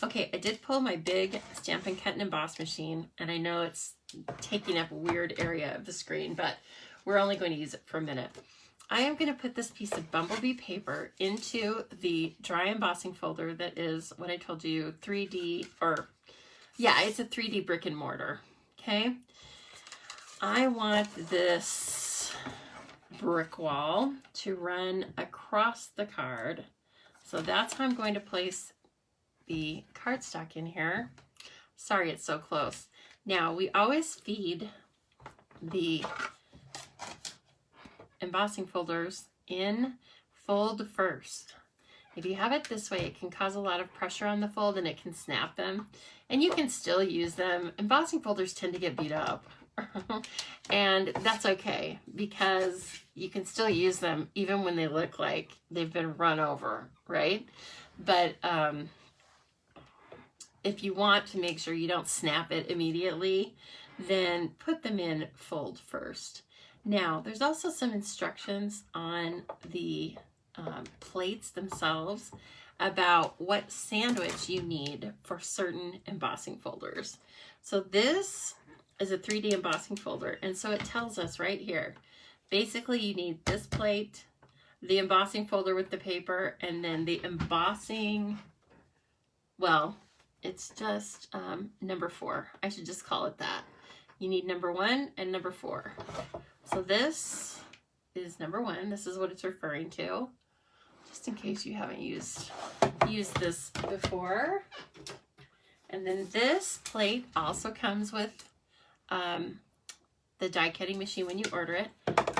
Okay, I did pull my big Stampin' Cut and Emboss machine, and I know it's taking up a weird area of the screen, but we're only going to use it for a minute. I am going to put this piece of bumblebee paper into the dry embossing folder that is what I told you, 3D, or yeah, it's a 3D brick and mortar, okay? I want this brick wall to run across the card. So that's how I'm going to place the cardstock in here. Sorry, it's so close. Now, we always feed the embossing folders in fold first. If you have it this way, it can cause a lot of pressure on the fold and it can snap them. And you can still use them. Embossing folders tend to get beat up. And that's okay, because you can still use them even when they look like they've been run over, right? But if you want to make sure you don't snap it immediately, then put them in fold first. Now, there's also some instructions on the plates themselves about what sandwich you need for certain embossing folders. So this is a 3D embossing folder, and so it tells us right here, basically you need this plate, the embossing folder with the paper, and then the embossing, well, it's just number 4. I should just call it that. You need number 1 and number 4. So this is number 1. This is what it's referring to, just in case you haven't used this before. And then this plate also comes with the die cutting machine when you order it.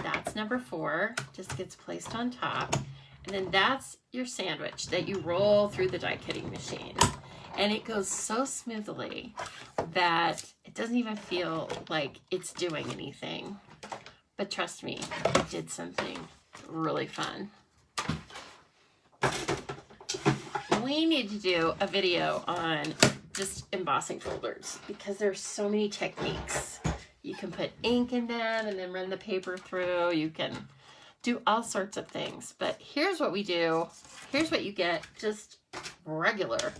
That's number 4, just gets placed on top. And then that's your sandwich that you roll through the die cutting machine. And it goes so smoothly that it doesn't even feel like it's doing anything. But trust me, it did something really fun. We need to do a video on just embossing folders because there's so many techniques. You can put ink in them and then run the paper through. You can do all sorts of things. But here's what we do. Here's what you get just regular.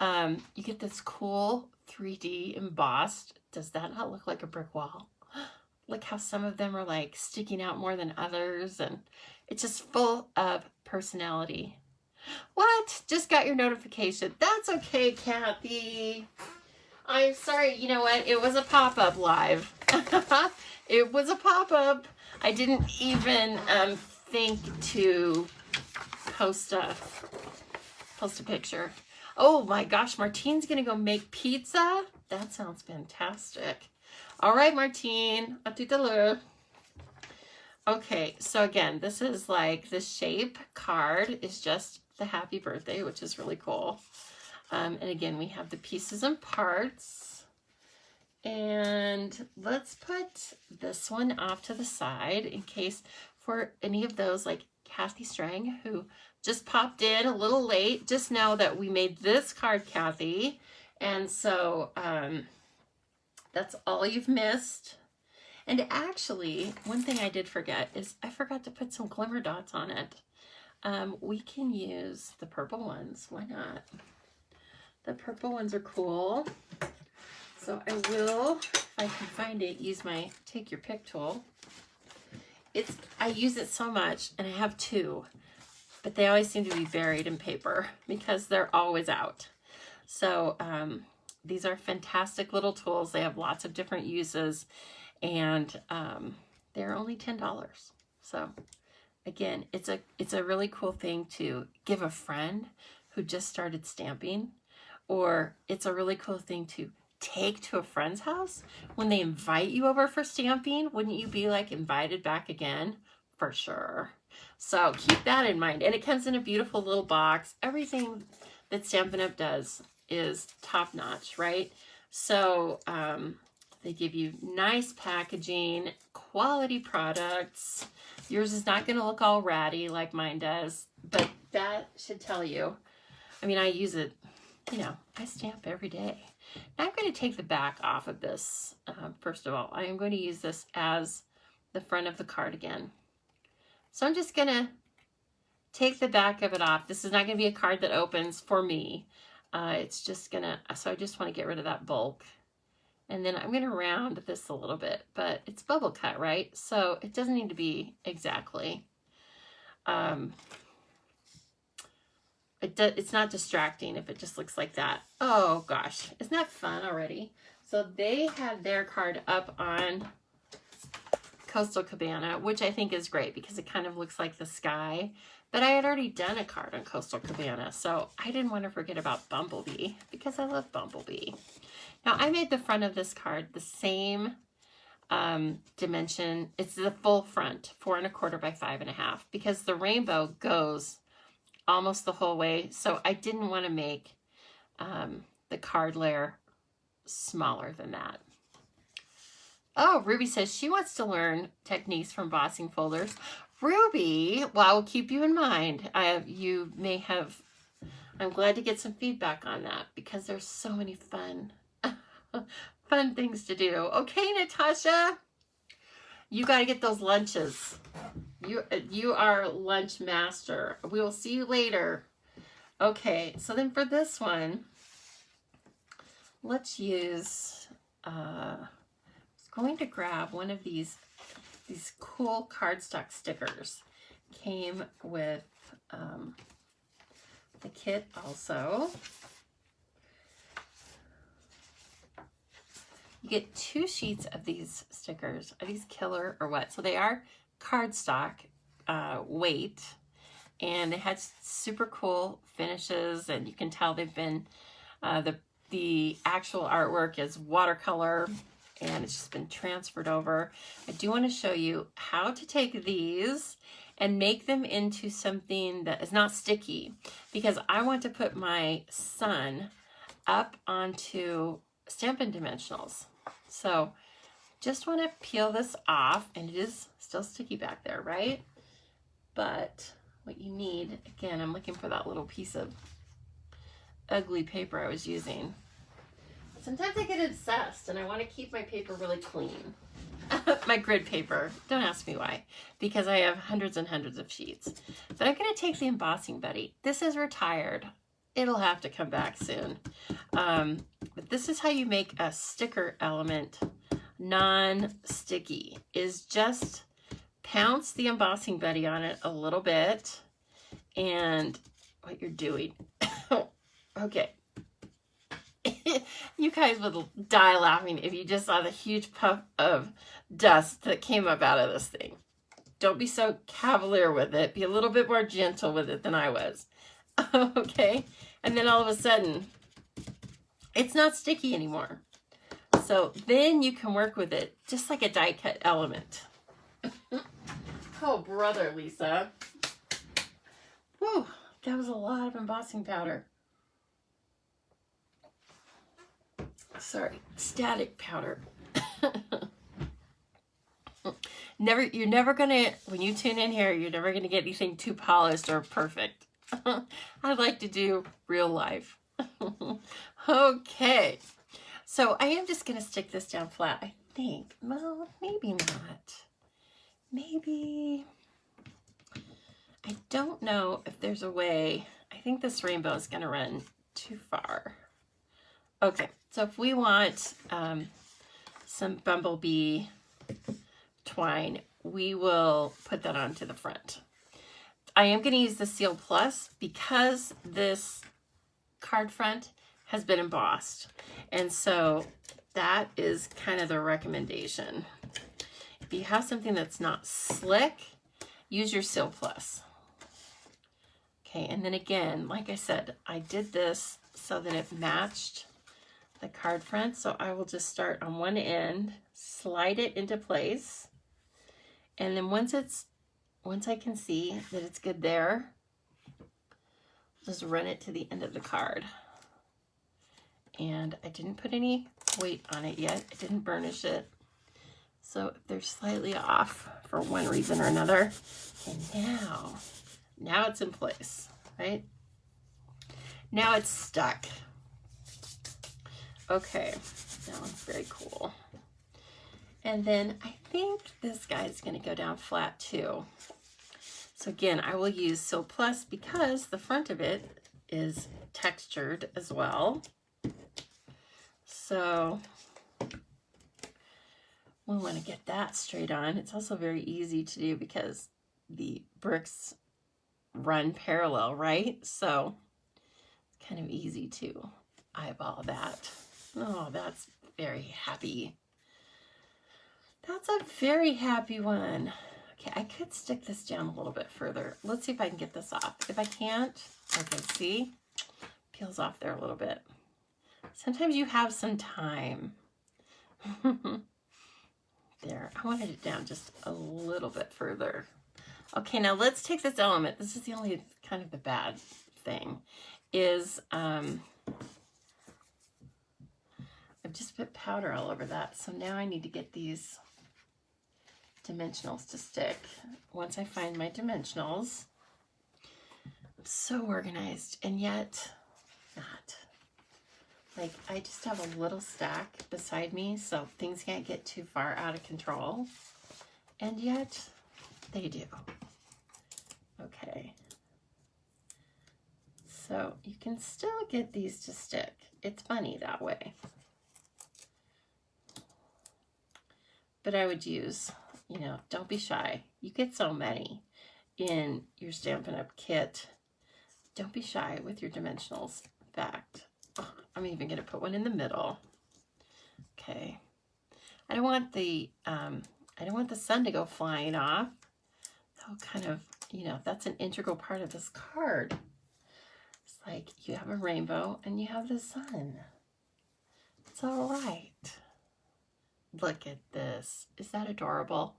You get this cool 3D embossed. Does that not look like a brick wall? Look how some of them are like sticking out more than others, and it's just full of personality. What? Just got your notification. That's okay, Kathy. I'm sorry. You know what? It was a pop-up live. It was a pop-up. I didn't even think to post a picture. Oh my gosh, Martine's gonna go make pizza? That sounds fantastic. All right, Martine, à tout à l'heure. Okay, so again, this is like the shape card is just the happy birthday, which is really cool. And again, we have the pieces and parts. And let's put this one off to the side in case for any of those like Kathy Strang who just popped in a little late. Just know that we made this card, Kathy. And so that's all you've missed. And actually, one thing I did forget is I forgot to put some glimmer dots on it. We can use the purple ones. Why not? The purple ones are cool. So I will, if I can find it, use my take your pick tool. I use it so much, and I have two, but they always seem to be buried in paper because they're always out. So these are fantastic little tools. They have lots of different uses. And they're only $10. So again, it's a really cool thing to give a friend who just started stamping, or it's a really cool thing to take to a friend's house when they invite you over for stamping. Wouldn't you be like invited back again? For sure. So keep that in mind. And it comes in a beautiful little box. Everything that Stampin' Up! Does is top notch, right? So they give you nice packaging, quality products. Yours is not going to look all ratty like mine does, but that should tell you. I mean, I use it, you know, I stamp every day. Now I'm going to take the back off of this. First of all, I am going to use this as the front of the card again. So I'm just going to take the back of it off. This is not going to be a card that opens for me. It's just going to, so I just want to get rid of that bulk. And then I'm going to round this a little bit, but it's bubble cut, right? So it doesn't need to be exactly. It's not distracting if it just looks like that. Oh gosh, isn't that fun already? So they had their card up on Coastal Cabana, which I think is great because it kind of looks like the sky. But I had already done a card on Coastal Cabana, so I didn't want to forget about Bumblebee because I love Bumblebee. Now, I made the front of this card the same dimension. It's the full front, 4 1/4 by 5 1/2, because the rainbow goes almost the whole way. So I didn't want to make the card layer smaller than that. Oh, Ruby says she wants to learn techniques from embossing folders. Ruby, well, I will keep you in mind. You may have, I'm glad to get some feedback on that because there's so many fun things to do. Okay, Natasha, you got to get those lunches. You are lunch master. We will see you later. Okay, so then for this one, let's use, I was going to grab one of these cool cardstock stickers. Came with the kit also. You get 2 sheets of these stickers. Are these killer or what? So they are cardstock weight, and they had super cool finishes, and you can tell they've been, the actual artwork is watercolor, and it's just been transferred over. I do want to show you how to take these and make them into something that is not sticky, because I want to put my sun up onto Stampin' Dimensionals. So just want to peel this off, and it is still sticky back there, right? But what you need, again, I'm looking for that little piece of ugly paper I was using. Sometimes I get obsessed and I want to keep my paper really clean. My grid paper. Don't ask me why, because I have hundreds and hundreds of sheets. But I'm going to take the Embossing Buddy. This is retired. It'll have to come back soon. But this is how you make a sticker element non-sticky, is just pounce the Embossing Buddy on it a little bit. And what you're doing. Okay. You guys would die laughing if you just saw the huge puff of dust that came up out of this thing. Don't be so cavalier with it. Be a little bit more gentle with it than I was. Okay. And then all of a sudden, it's not sticky anymore. So then you can work with it just like a die cut element. Oh, brother, Lisa. Whew, that was a lot of embossing powder. Sorry, static powder. You're never gonna, when you tune in here, you're never gonna get anything too polished or perfect. I like to do real life. Okay, so I am just gonna stick this down flat, I think. Well, maybe not. Maybe. I don't know if there's a way. I think this rainbow is gonna run too far. Okay, so if we want some bumblebee twine, we will put that onto the front. I am going to use the Seal Plus because this card front has been embossed. And so that is kind of the recommendation. If you have something that's not slick, use your Seal Plus. Okay, and then again, like I said, I did this so that it matched the card front. So I will just start on one end, slide it into place. And then once I can see that it's good there, just run it to the end of the card. And I didn't put any weight on it yet. I didn't burnish it. So if they're slightly off for one reason or another. And now it's in place, right? Now it's stuck. Okay, that one's very cool. And then I think this guy's going to go down flat too. So again, I will use Seal Plus because the front of it is textured as well. So we want to get that straight on. It's also very easy to do because the bricks run parallel, right? So it's kind of easy to eyeball that. Oh, that's very happy. That's a very happy one. Okay, I could stick this down a little bit further. Let's see if I can get this off. If I can't, okay, see? Peels off there a little bit. Sometimes you have some time. There, I wanted it down just a little bit further. Okay, now let's take this element. This is the only kind of the bad thing, is I've just put powder all over that. So now I need to get these dimensionals to stick. Once I find my dimensionals, I'm so organized and yet not. Like I just have a little stack beside me so things can't get too far out of control, and yet they do. Okay, so you can still get these to stick. It's funny that way, but I would use, you know, don't be shy. You get so many in your Stampin' Up! Kit. Don't be shy with your dimensionals. In fact, I'm even going to put one in the middle. Okay. I don't want the sun to go flying off. That'll kind of, you know, that's an integral part of this card. It's like you have a rainbow and you have the sun. It's all right. Look at this. Is that adorable?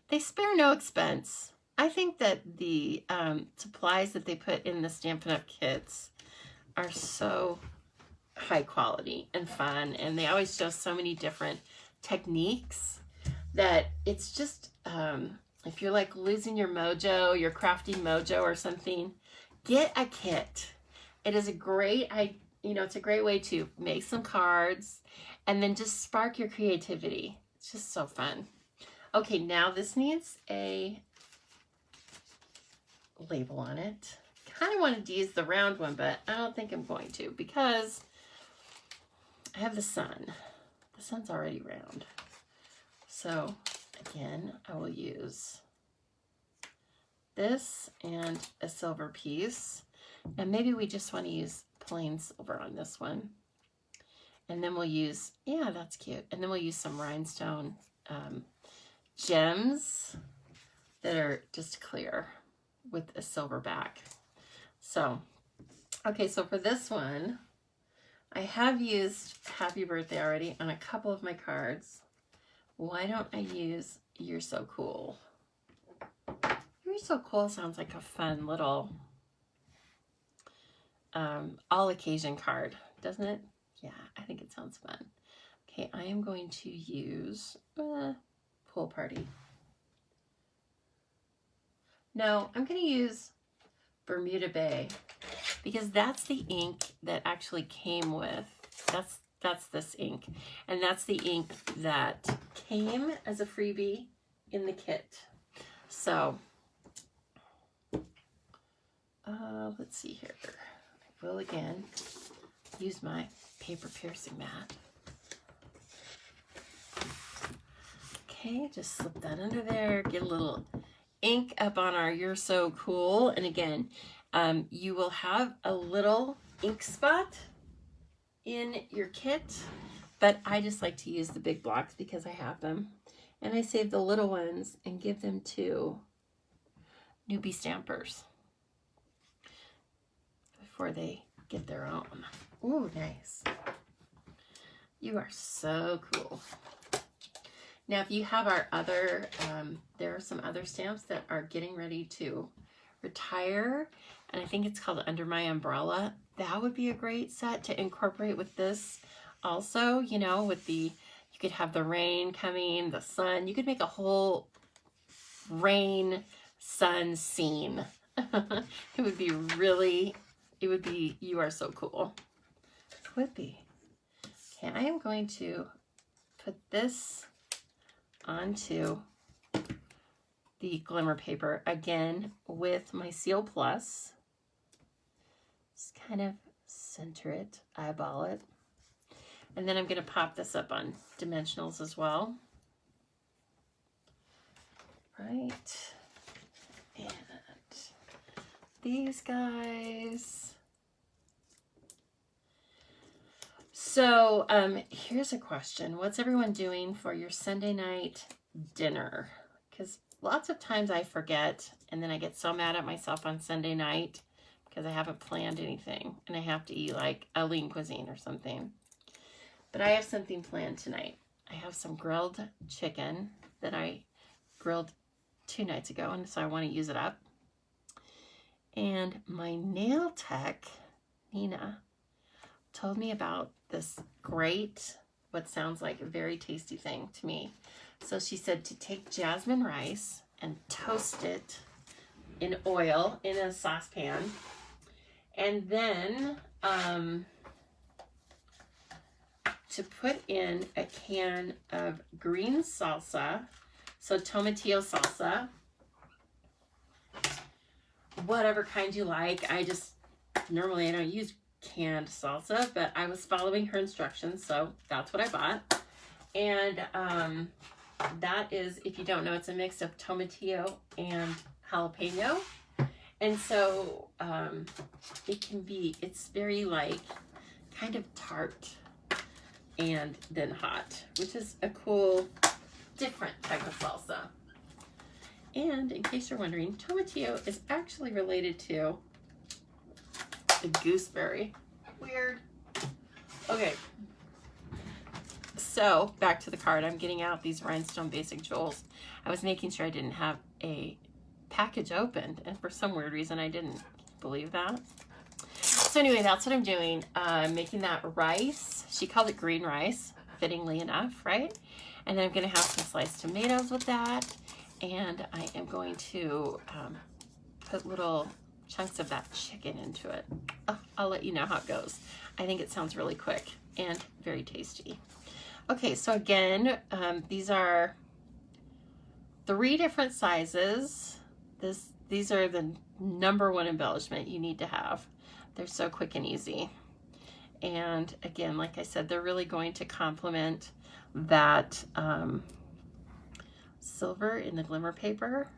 They spare no expense. I think that the supplies that they put in the Stampin' Up! Kits are so high quality and fun, and they always show so many different techniques that it's just, if you're like losing your mojo, your crafting mojo or something, get a kit. It is a great, it's a great way to make some cards and then just spark your creativity. It's just so fun. Okay, now this needs a label on it. Kind of wanted to use the round one, but I don't think I'm going to because I have the sun. The sun's already round. So again, I will use this and a silver piece. And maybe we just want to use plain silver on this one. And then we'll use, yeah, that's cute. And then we'll use some rhinestone gems that are just clear with a silver back. So Okay, so for this one, I have used Happy Birthday already on a couple of my cards. Why don't I use You're So Cool? You're So Cool sounds like a fun little all occasion card, doesn't it? Yeah, I think it sounds fun. Okay, I am going to use Pool Party. No, I'm going to use Bermuda Bay because that's the ink that actually came with. That's this ink, and that's the ink that came as a freebie in the kit. So let's see here. I will again use my paper piercing mat. Okay, just slip that under there, get a little ink up on our You're So Cool. And again, you will have a little ink spot in your kit, but I just like to use the big blocks because I have them. And I save the little ones and give them to newbie stampers before they get their own. Ooh, nice. You are so cool. Now, if you have our other, there are some other stamps that are getting ready to retire, and I think it's called Under My Umbrella. That would be a great set to incorporate with this also, you know, with the, you could have the rain coming, the sun. You could make a whole rain, sun scene. It would be really, it would be, You Are So Cool. It would be. Okay, I am going to put this onto the glimmer paper again with my Seal Plus. Just kind of center it, eyeball it. And then I'm going to pop this up on dimensionals as well. Right. And these guys. So here's a question. What's everyone doing for your Sunday night dinner? Because lots of times I forget, and then I get so mad at myself on Sunday night because I haven't planned anything, and I have to eat like a lean cuisine or something. But I have something planned tonight. I have some grilled chicken that I grilled 2 nights ago, and so I want to use it up. And my nail tech, Nina, told me about this great, what sounds like a very tasty thing to me. So she said to take jasmine rice and toast it in oil in a saucepan, and then to put in a can of green salsa, so tomatillo salsa, whatever kind you like. Normally I don't use canned salsa, but I was following her instructions, so that's what I bought. And that is, if you don't know, it's a mix of tomatillo and jalapeno. And so it's very like kind of tart and then hot, which is a cool, different type of salsa. And in case you're wondering, tomatillo is actually related to the gooseberry. Weird. Okay. So back to the card. I'm getting out these Rhinestone Basic Jewels. I was making sure I didn't have a package opened, and for some weird reason I didn't. Believe that? So anyway, that's what I'm doing. Making that rice. She called it green rice, fittingly enough, right? And then I'm going to have some sliced tomatoes with that, and I am going to put little chunks of that chicken into it. I'll let you know how it goes. I think it sounds really quick and very tasty. Okay, so again, these are 3 different sizes. These are the #1 embellishment you need to have. They're so quick and easy. And again, like I said, they're really going to complement that silver in the glimmer paper,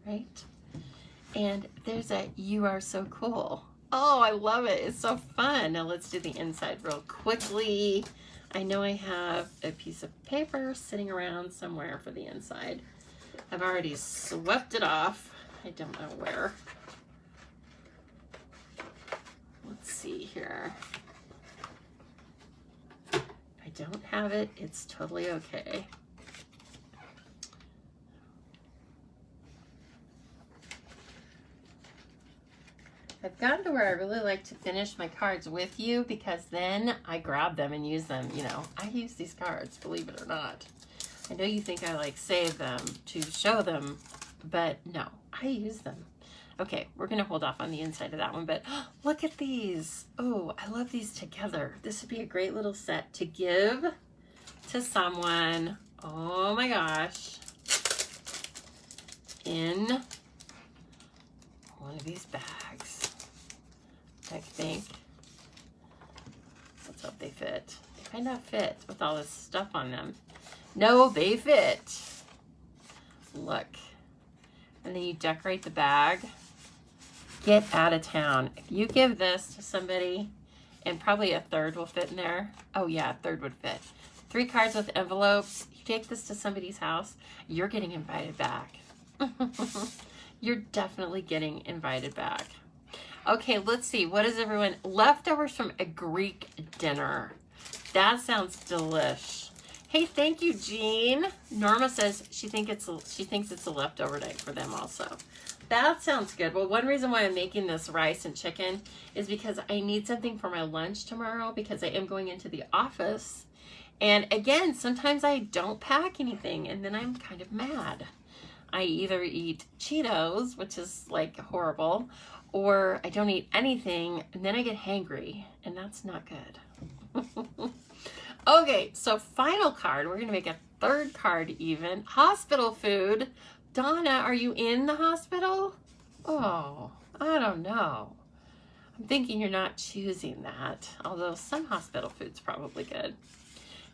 right? And there's a You Are So Cool. Oh, I love it. It's so fun. Now let's do the inside real quickly. I know I have a piece of paper sitting around somewhere for the inside. I've already swept it off. I don't know where. see here. If I don't have it, it's totally okay. I've gotten to where I really like to finish my cards with you because then I grab them and use them. You know, I use these cards, believe it or not. I know you think I like save them to show them, but no, I use them. Okay, we're gonna hold off on the inside of that one, but look at these. Oh, I love these together. This would be a great little set to give to someone. Oh my gosh. In one of these bags. I think. Let's hope they fit. They might not fit with all this stuff on them. No, they fit. Look. And then you decorate the bag. Get out of town. If you give this to somebody, and probably a third will fit in there. Oh yeah, a third would fit. 3 cards with envelopes. You take this to somebody's house, you're getting invited back. You're definitely getting invited back. Okay, let's see. What is everyone? Leftovers from a Greek dinner. That sounds delish. Hey, thank you, Jean. Norma says she thinks it's a leftover night for them also. That sounds good. Well, one reason why I'm making this rice and chicken is because I need something for my lunch tomorrow because I am going into the office. And again, sometimes I don't pack anything and then I'm kind of mad. I either eat Cheetos, which is like horrible, or I don't eat anything and then I get hangry and that's not good. Okay, so final card. We're going to make a third card even. Hospital food. Donna, are you in the hospital? Oh, I don't know. I'm thinking you're not choosing that, although some hospital food's probably good.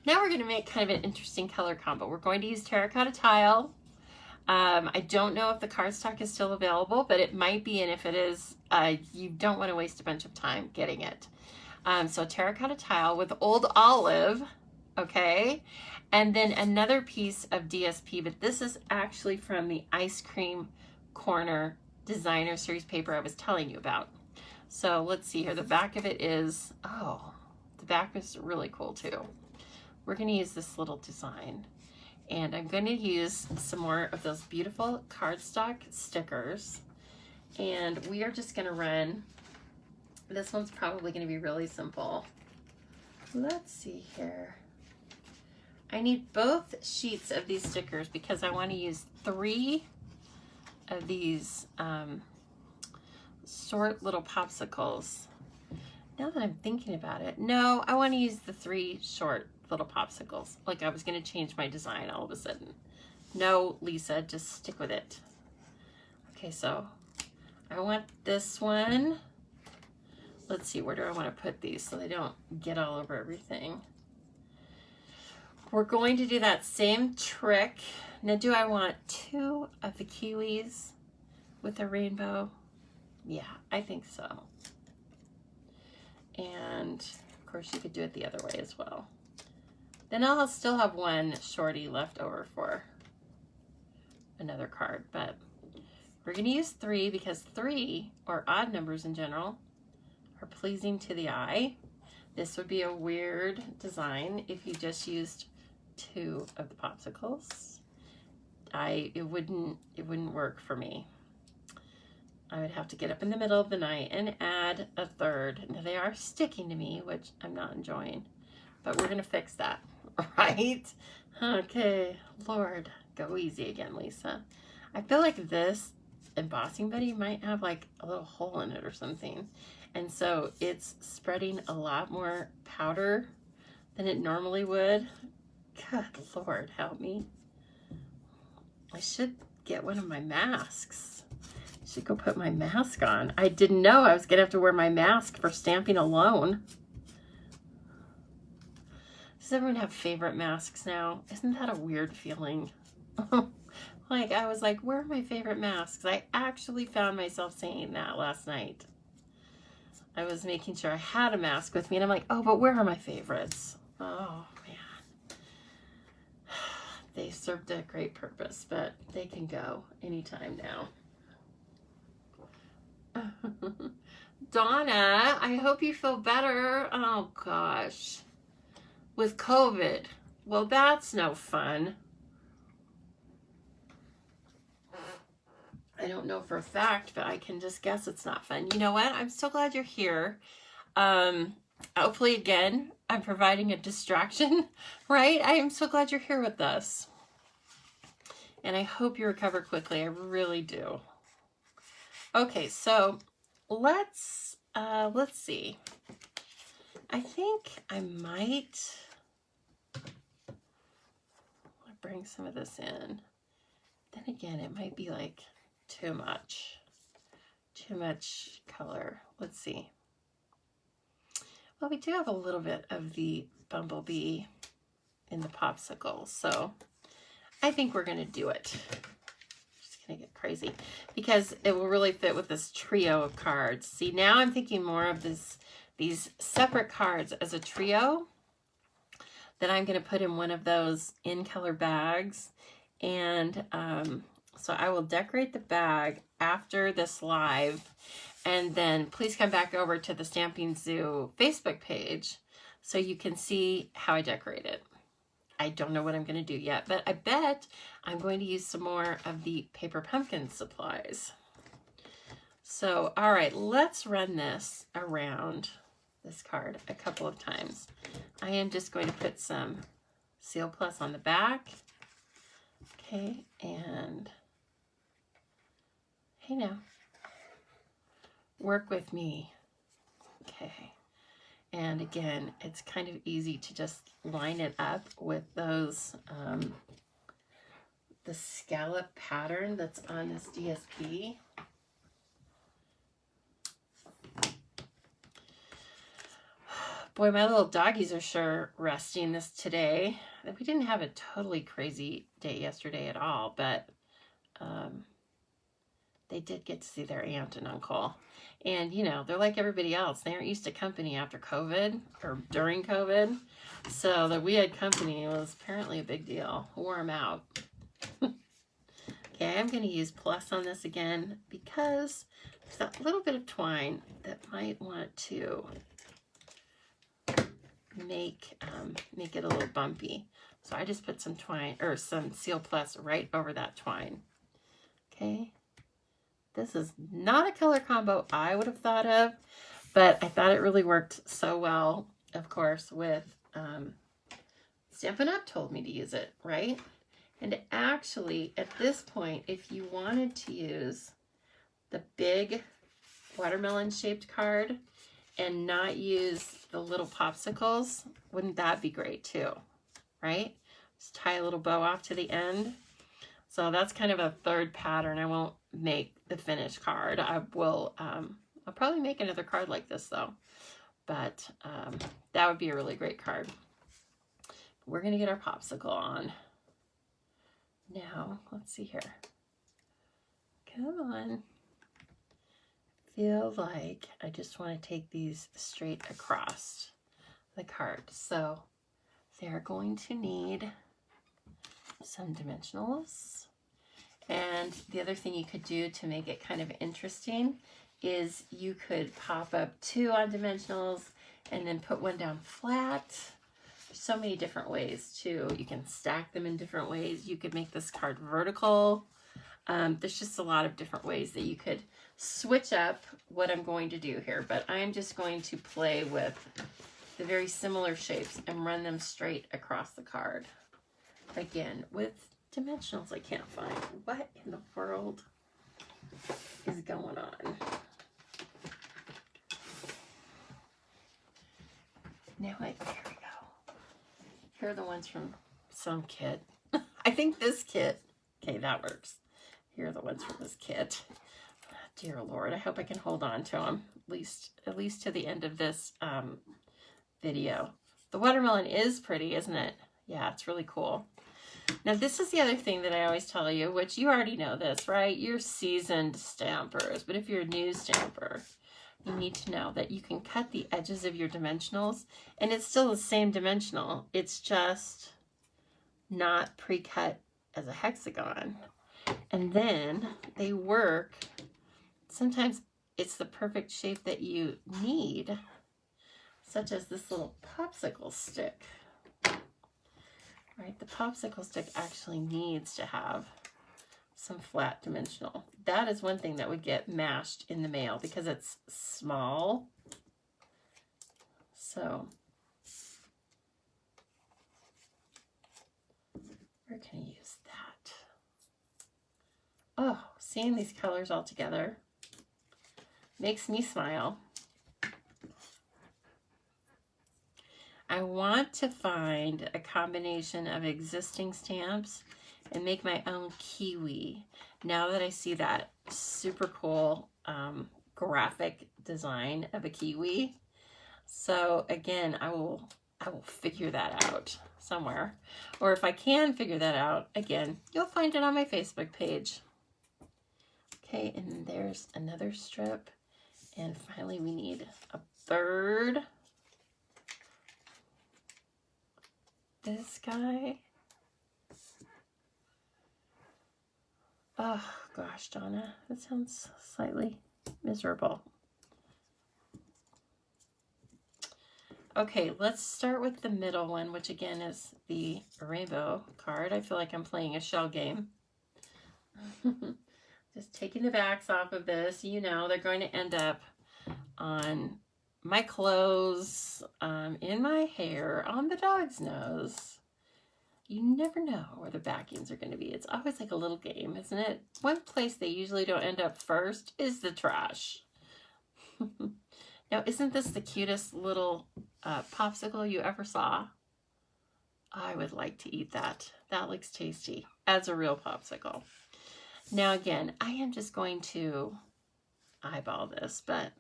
Now we're going to make kind of an interesting color combo. We're going to use terracotta tile. I don't know if the cardstock is still available, but it might be, and if it is, you don't want to waste a bunch of time getting it. So terracotta tile with old olive, okay? And then another piece of DSP, but this is actually from the Ice Cream Corner Designer Series paper I was telling you about. So let's see here. The back of it is, oh, the back is really cool too. We're going to use this little design. And I'm going to use some more of those beautiful cardstock stickers. And we are just going to run, this one's probably going to be really simple. Let's see here. I need both sheets of these stickers because I want to use 3 of these short little popsicles. Now that I'm thinking about it, no, I want to use the 3 short little popsicles. Like I was going to change my design all of a sudden. No, Lisa, just stick with it. Okay, so I want this one. Let's see, where do I want to put these so they don't get all over everything? We're going to do that same trick. Now, do I want 2 of the kiwis with a rainbow? Yeah, I think so. And of course you could do it the other way as well. Then I'll still have 1 shorty left over for another card, but we're going to use 3 because 3, or odd numbers in general, are pleasing to the eye. This would be a weird design if you just used 2 of the popsicles. It wouldn't work for me. I would have to get up in the middle of the night and add a 3rd. Now they are sticking to me, which I'm not enjoying, but we're gonna fix that, right? Okay, Lord, go easy again, Lisa. I feel like this embossing buddy might have like a little hole in it or something. And so it's spreading a lot more powder than it normally would. God, Lord, help me. I should get one of my masks. I should go put my mask on. I didn't know I was going to have to wear my mask for stamping alone. Does everyone have favorite masks now? Isn't that a weird feeling? Like, I was like, where are my favorite masks? I actually found myself saying that last night. I was making sure I had a mask with me, and I'm like, oh, but where are my favorites? Oh, man. They served a great purpose, but they can go anytime now. Donna, I hope you feel better. Oh gosh. With COVID. Well, that's no fun. I don't know for a fact, but I can just guess it's not fun. You know what? I'm so glad you're here. Hopefully, again, I'm providing a distraction, right? I am so glad you're here with us. And I hope you recover quickly. I really do. Okay, so let's see. I think I might bring some of this in. Then again, it might be like too much color. Let's see. Well, we do have a little bit of the bumblebee in the popsicle, so I think we're gonna do it. Just gonna get crazy because it will really fit with this trio of cards. See, now I'm thinking more of these separate cards as a trio that I'm gonna put in one of those in color bags. And so I will decorate the bag after this live, and then please come back over to the Stamping Zoo Facebook page so you can see how I decorate it. I don't know what I'm going to do yet, but I bet I'm going to use some more of the paper pumpkin supplies. So, all right, let's run this around this card a couple of times. I am just going to put some Seal Plus on the back. Okay, and hey now, work with me. Okay, and again, it's kind of easy to just line it up with those, the scallop pattern that's on this DSP. Boy, my little doggies are sure resting this today. We didn't have a totally crazy day yesterday at all, but they did get to see their aunt and uncle. And, you know, they're like everybody else. They aren't used to company after COVID or during COVID. So that we had company was apparently a big deal. Wore them out. Okay, I'm going to use Plus on this again because there's that little bit of twine that might want to make it a little bumpy. So I just put some twine or some Seal Plus right over that twine. Okay. This is not a color combo I would have thought of, but I thought it really worked so well, of course, with Stampin' Up! Told me to use it, right? And actually, at this point, if you wanted to use the big watermelon-shaped card and not use the little popsicles, wouldn't that be great too, right? Just tie a little bow off to the end. So that's kind of a third pattern. I won't make the finished card. I will, I'll probably make another card like this though, but that would be a really great card. We're gonna get our popsicle on. Now, let's see here. Come on. Feel like I just want to take these straight across the card. So they're going to need some dimensionals. And the other thing you could do to make it kind of interesting is you could pop up 2 on dimensionals and then put one down flat. There's so many different ways too. You can stack them in different ways. You could make this card vertical. There's just a lot of different ways that you could switch up what I'm going to do here, but I'm just going to play with the very similar shapes and run them straight across the card. Again, with dimensionals I can't find. What in the world is going on? Now there we go. Here are the ones from some kit. I think this kit, okay, that works. Here are the ones from this kit. Dear Lord, I hope I can hold on to them at least to the end of this video. The watermelon is pretty, isn't it? Yeah, it's really cool. Now, this is the other thing that I always tell you, which you already know this, right? You're seasoned stampers, but if you're a new stamper, you need to know that you can cut the edges of your dimensionals, and it's still the same dimensional. It's just not pre-cut as a hexagon. And then they work. Sometimes it's the perfect shape that you need, such as this little popsicle stick. Right, the popsicle stick actually needs to have some flat dimensional. That is one thing that would get mashed in the mail because it's small. So where can I use that? Oh, seeing these colors all together makes me smile. I want to find a combination of existing stamps and make my own kiwi. Now that I see that super cool graphic design of a kiwi. So again, I will figure that out somewhere. Or if I can figure that out, again, you'll find it on my Facebook page. Okay, and then there's another strip. And finally we need a third. This guy. Oh gosh, Donna, that sounds slightly miserable. Okay, let's start with the middle one, which again is the rainbow card. I feel like I'm playing a shell game. Just taking the backs off of this. You know, they're going to end up on my clothes, in my hair, on the dog's nose. You never know where the backings are going to be. It's always like a little game, isn't it? One place they usually don't end up first is the trash. Now, isn't this the cutest little popsicle you ever saw? I would like to eat that. That looks tasty as a real popsicle. Now, again, I am just going to eyeball this, but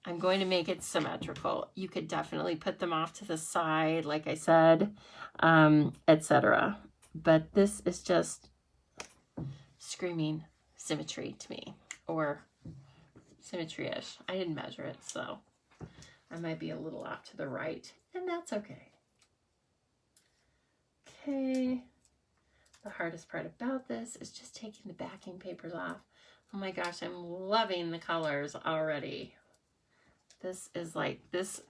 I'm going to make it symmetrical. You could definitely put them off to the side, like I said, etc. But this is just screaming symmetry to me, or symmetry-ish. I didn't measure it, so I might be a little off to the right, and that's okay. Okay, the hardest part about this is just taking the backing papers off. Oh my gosh, I'm loving the colors already. This is like, this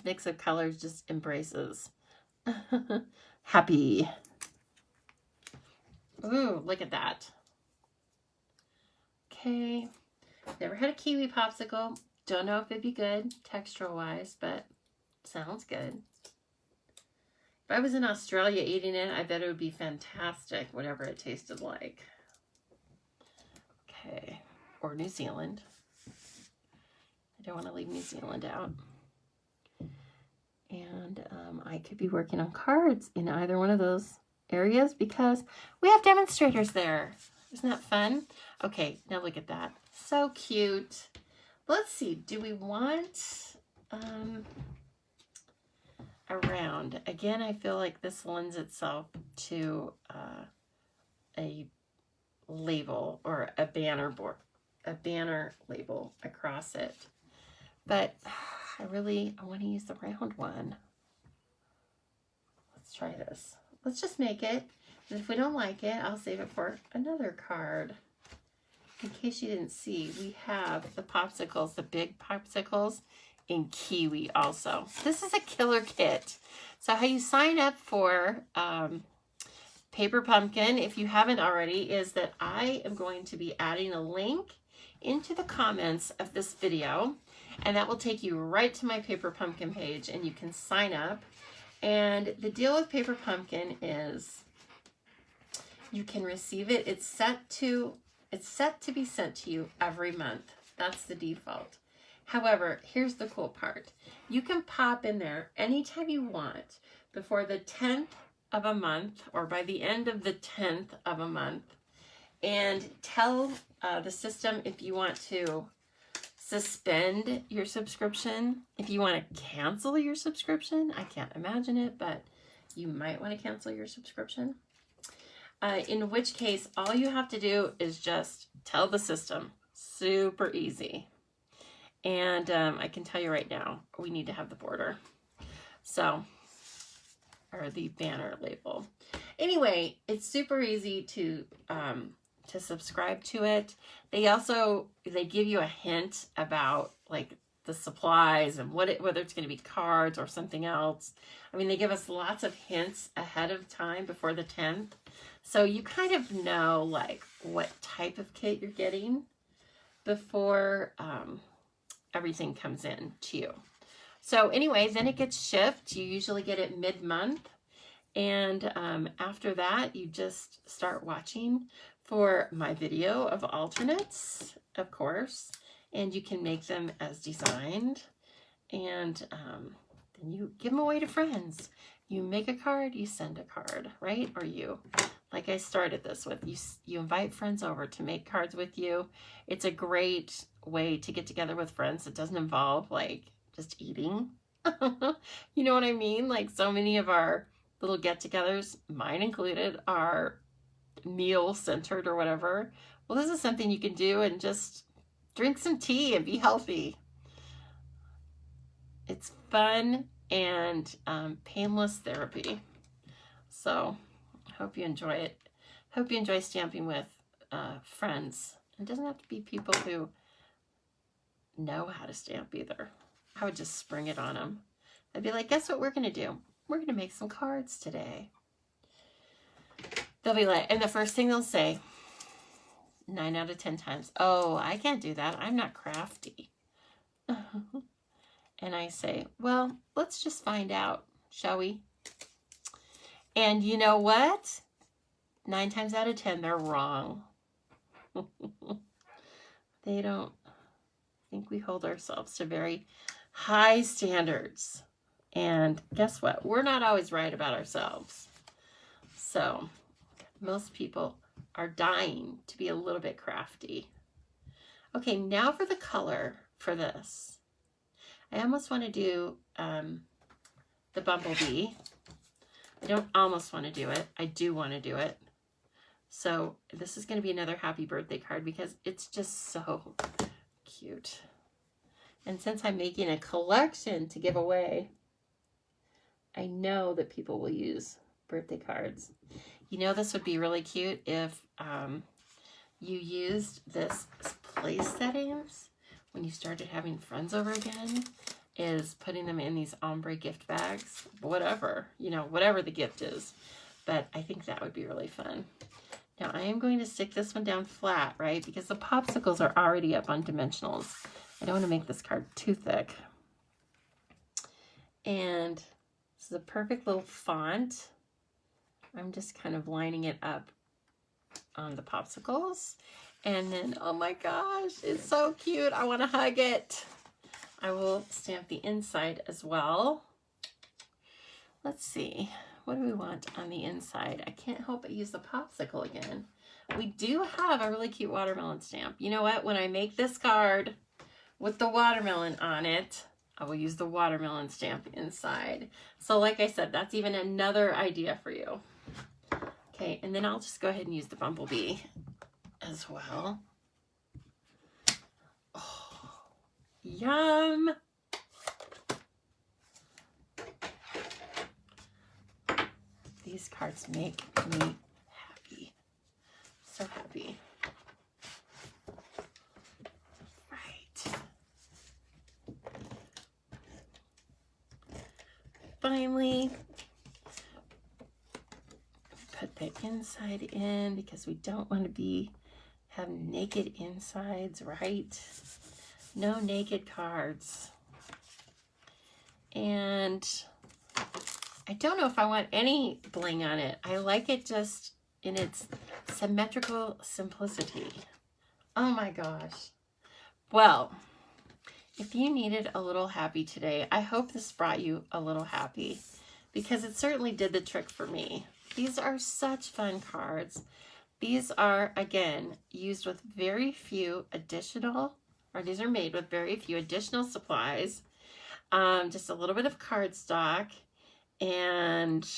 mix of colors just embraces. Happy. Ooh, look at that. Okay, never had a kiwi popsicle. Don't know if it'd be good textural wise, but sounds good. If I was in Australia eating it, I bet it would be fantastic, whatever it tasted like. Okay, or New Zealand. I don't want to leave New Zealand out. And I could be working on cards in either one of those areas because we have demonstrators there. Isn't that fun? Okay, now look at that. So cute. Let's see, do we want a round? Again, I feel like this lends itself to a label or a banner board, a banner label across it. But I want to use the round one. Let's try this. Let's just make it. And if we don't like it, I'll save it for another card. In case you didn't see, we have the popsicles, the big popsicles in kiwi also. This is a killer kit. So how you sign up for Paper Pumpkin, if you haven't already, is that I am going to be adding a link into the comments of this video, and that will take you right to my Paper Pumpkin page, and you can sign up. And the deal with Paper Pumpkin is you can receive it. It's set to be sent to you every month. That's the default. However, here's the cool part. You can pop in there anytime you want before the 10th of a month or by the end of the 10th of a month and tell the system if you want to suspend your subscription, if you want to cancel your subscription. I can't imagine it, but you might want to cancel your subscription. In which case, all you have to do is just tell the system. Super easy. And I can tell you right now, we need to have the border. So, or the banner label. Anyway, it's super easy to to subscribe to it. They give you a hint about like the supplies and whether it's going to be cards or something else. I mean, they give us lots of hints ahead of time before the 10th. So you kind of know like what type of kit you're getting before everything comes in to you. So anyway, then it gets shipped. You usually get it mid-month. And after that, you just start watching for my video of alternates, of course. And you can make them as designed. And then you give them away to friends. You make a card, you send a card, right? Or you, like I started this with, you invite friends over to make cards with you. It's a great way to get together with friends. It doesn't involve like just eating. You know what I mean? Like so many of our little get-togethers, mine included, are meal-centered or whatever. Well, this is something you can do and just drink some tea and be healthy. It's fun and painless therapy. So I hope you enjoy it. Hope you enjoy stamping with friends. It doesn't have to be people who know how to stamp either. I would just spring it on them. I'd be like, guess what we're going to do? We're going to make some cards today. They'll be like, and the first thing they'll say, 9 out of 10 times, oh, I can't do that. I'm not crafty. And I say, well, let's just find out, shall we? And you know what? 9 times out of 10, they're wrong. They don't think we hold ourselves to very high standards. And guess what? We're not always right about ourselves. So most people are dying to be a little bit crafty. Okay, now for the color for this. I almost want to do the bumblebee. I don't almost want to do it. I do want to do it. So this is going to be another happy birthday card because it's just so cute. And since I'm making a collection to give away, I know that people will use birthday cards. You know, this would be really cute if you used this place settings when you started having friends over again, is putting them in these ombre gift bags, whatever, you know, whatever the gift is. But I think that would be really fun. Now I am going to stick this one down flat, right? Because the popsicles are already up on dimensionals. I don't want to make this card too thick. And this is a perfect little font. I'm just kind of lining it up on the popsicles. And then, oh my gosh, it's so cute. I want to hug it. I will stamp the inside as well. Let's see. What do we want on the inside? I can't help but use the popsicle again. We do have a really cute watermelon stamp. You know what? When I make this card with the watermelon on it, I will use the watermelon stamp inside. So like I said, that's even another idea for you. Okay, and then I'll just go ahead and use the bumblebee as well. Oh, yum! These cards make me happy. So happy. Right. Finally, put the inside in because we don't want to have naked insides, right? No naked cards. And I don't know if I want any bling on it. I like it just in its symmetrical simplicity. Oh my gosh. Well, if you needed a little happy today, I hope this brought you a little happy because it certainly did the trick for me. These are such fun cards. These are, again, used with very few additional, or these are made with very few additional supplies. Just a little bit of cardstock and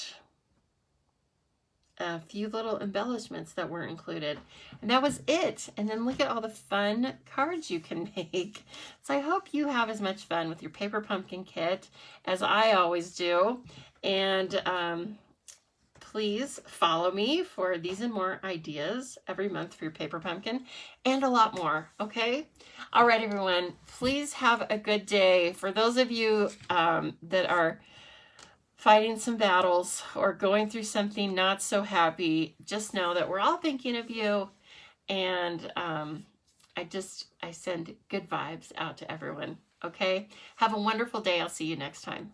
a few little embellishments that were included. And that was it. And then look at all the fun cards you can make. So I hope you have as much fun with your paper pumpkin kit as I always do. And please follow me for these and more ideas every month for your paper pumpkin and a lot more, okay? All right, everyone, please have a good day. For those of you that are fighting some battles or going through something not so happy, just know that we're all thinking of you, and I send good vibes out to everyone, okay? Have a wonderful day. I'll see you next time.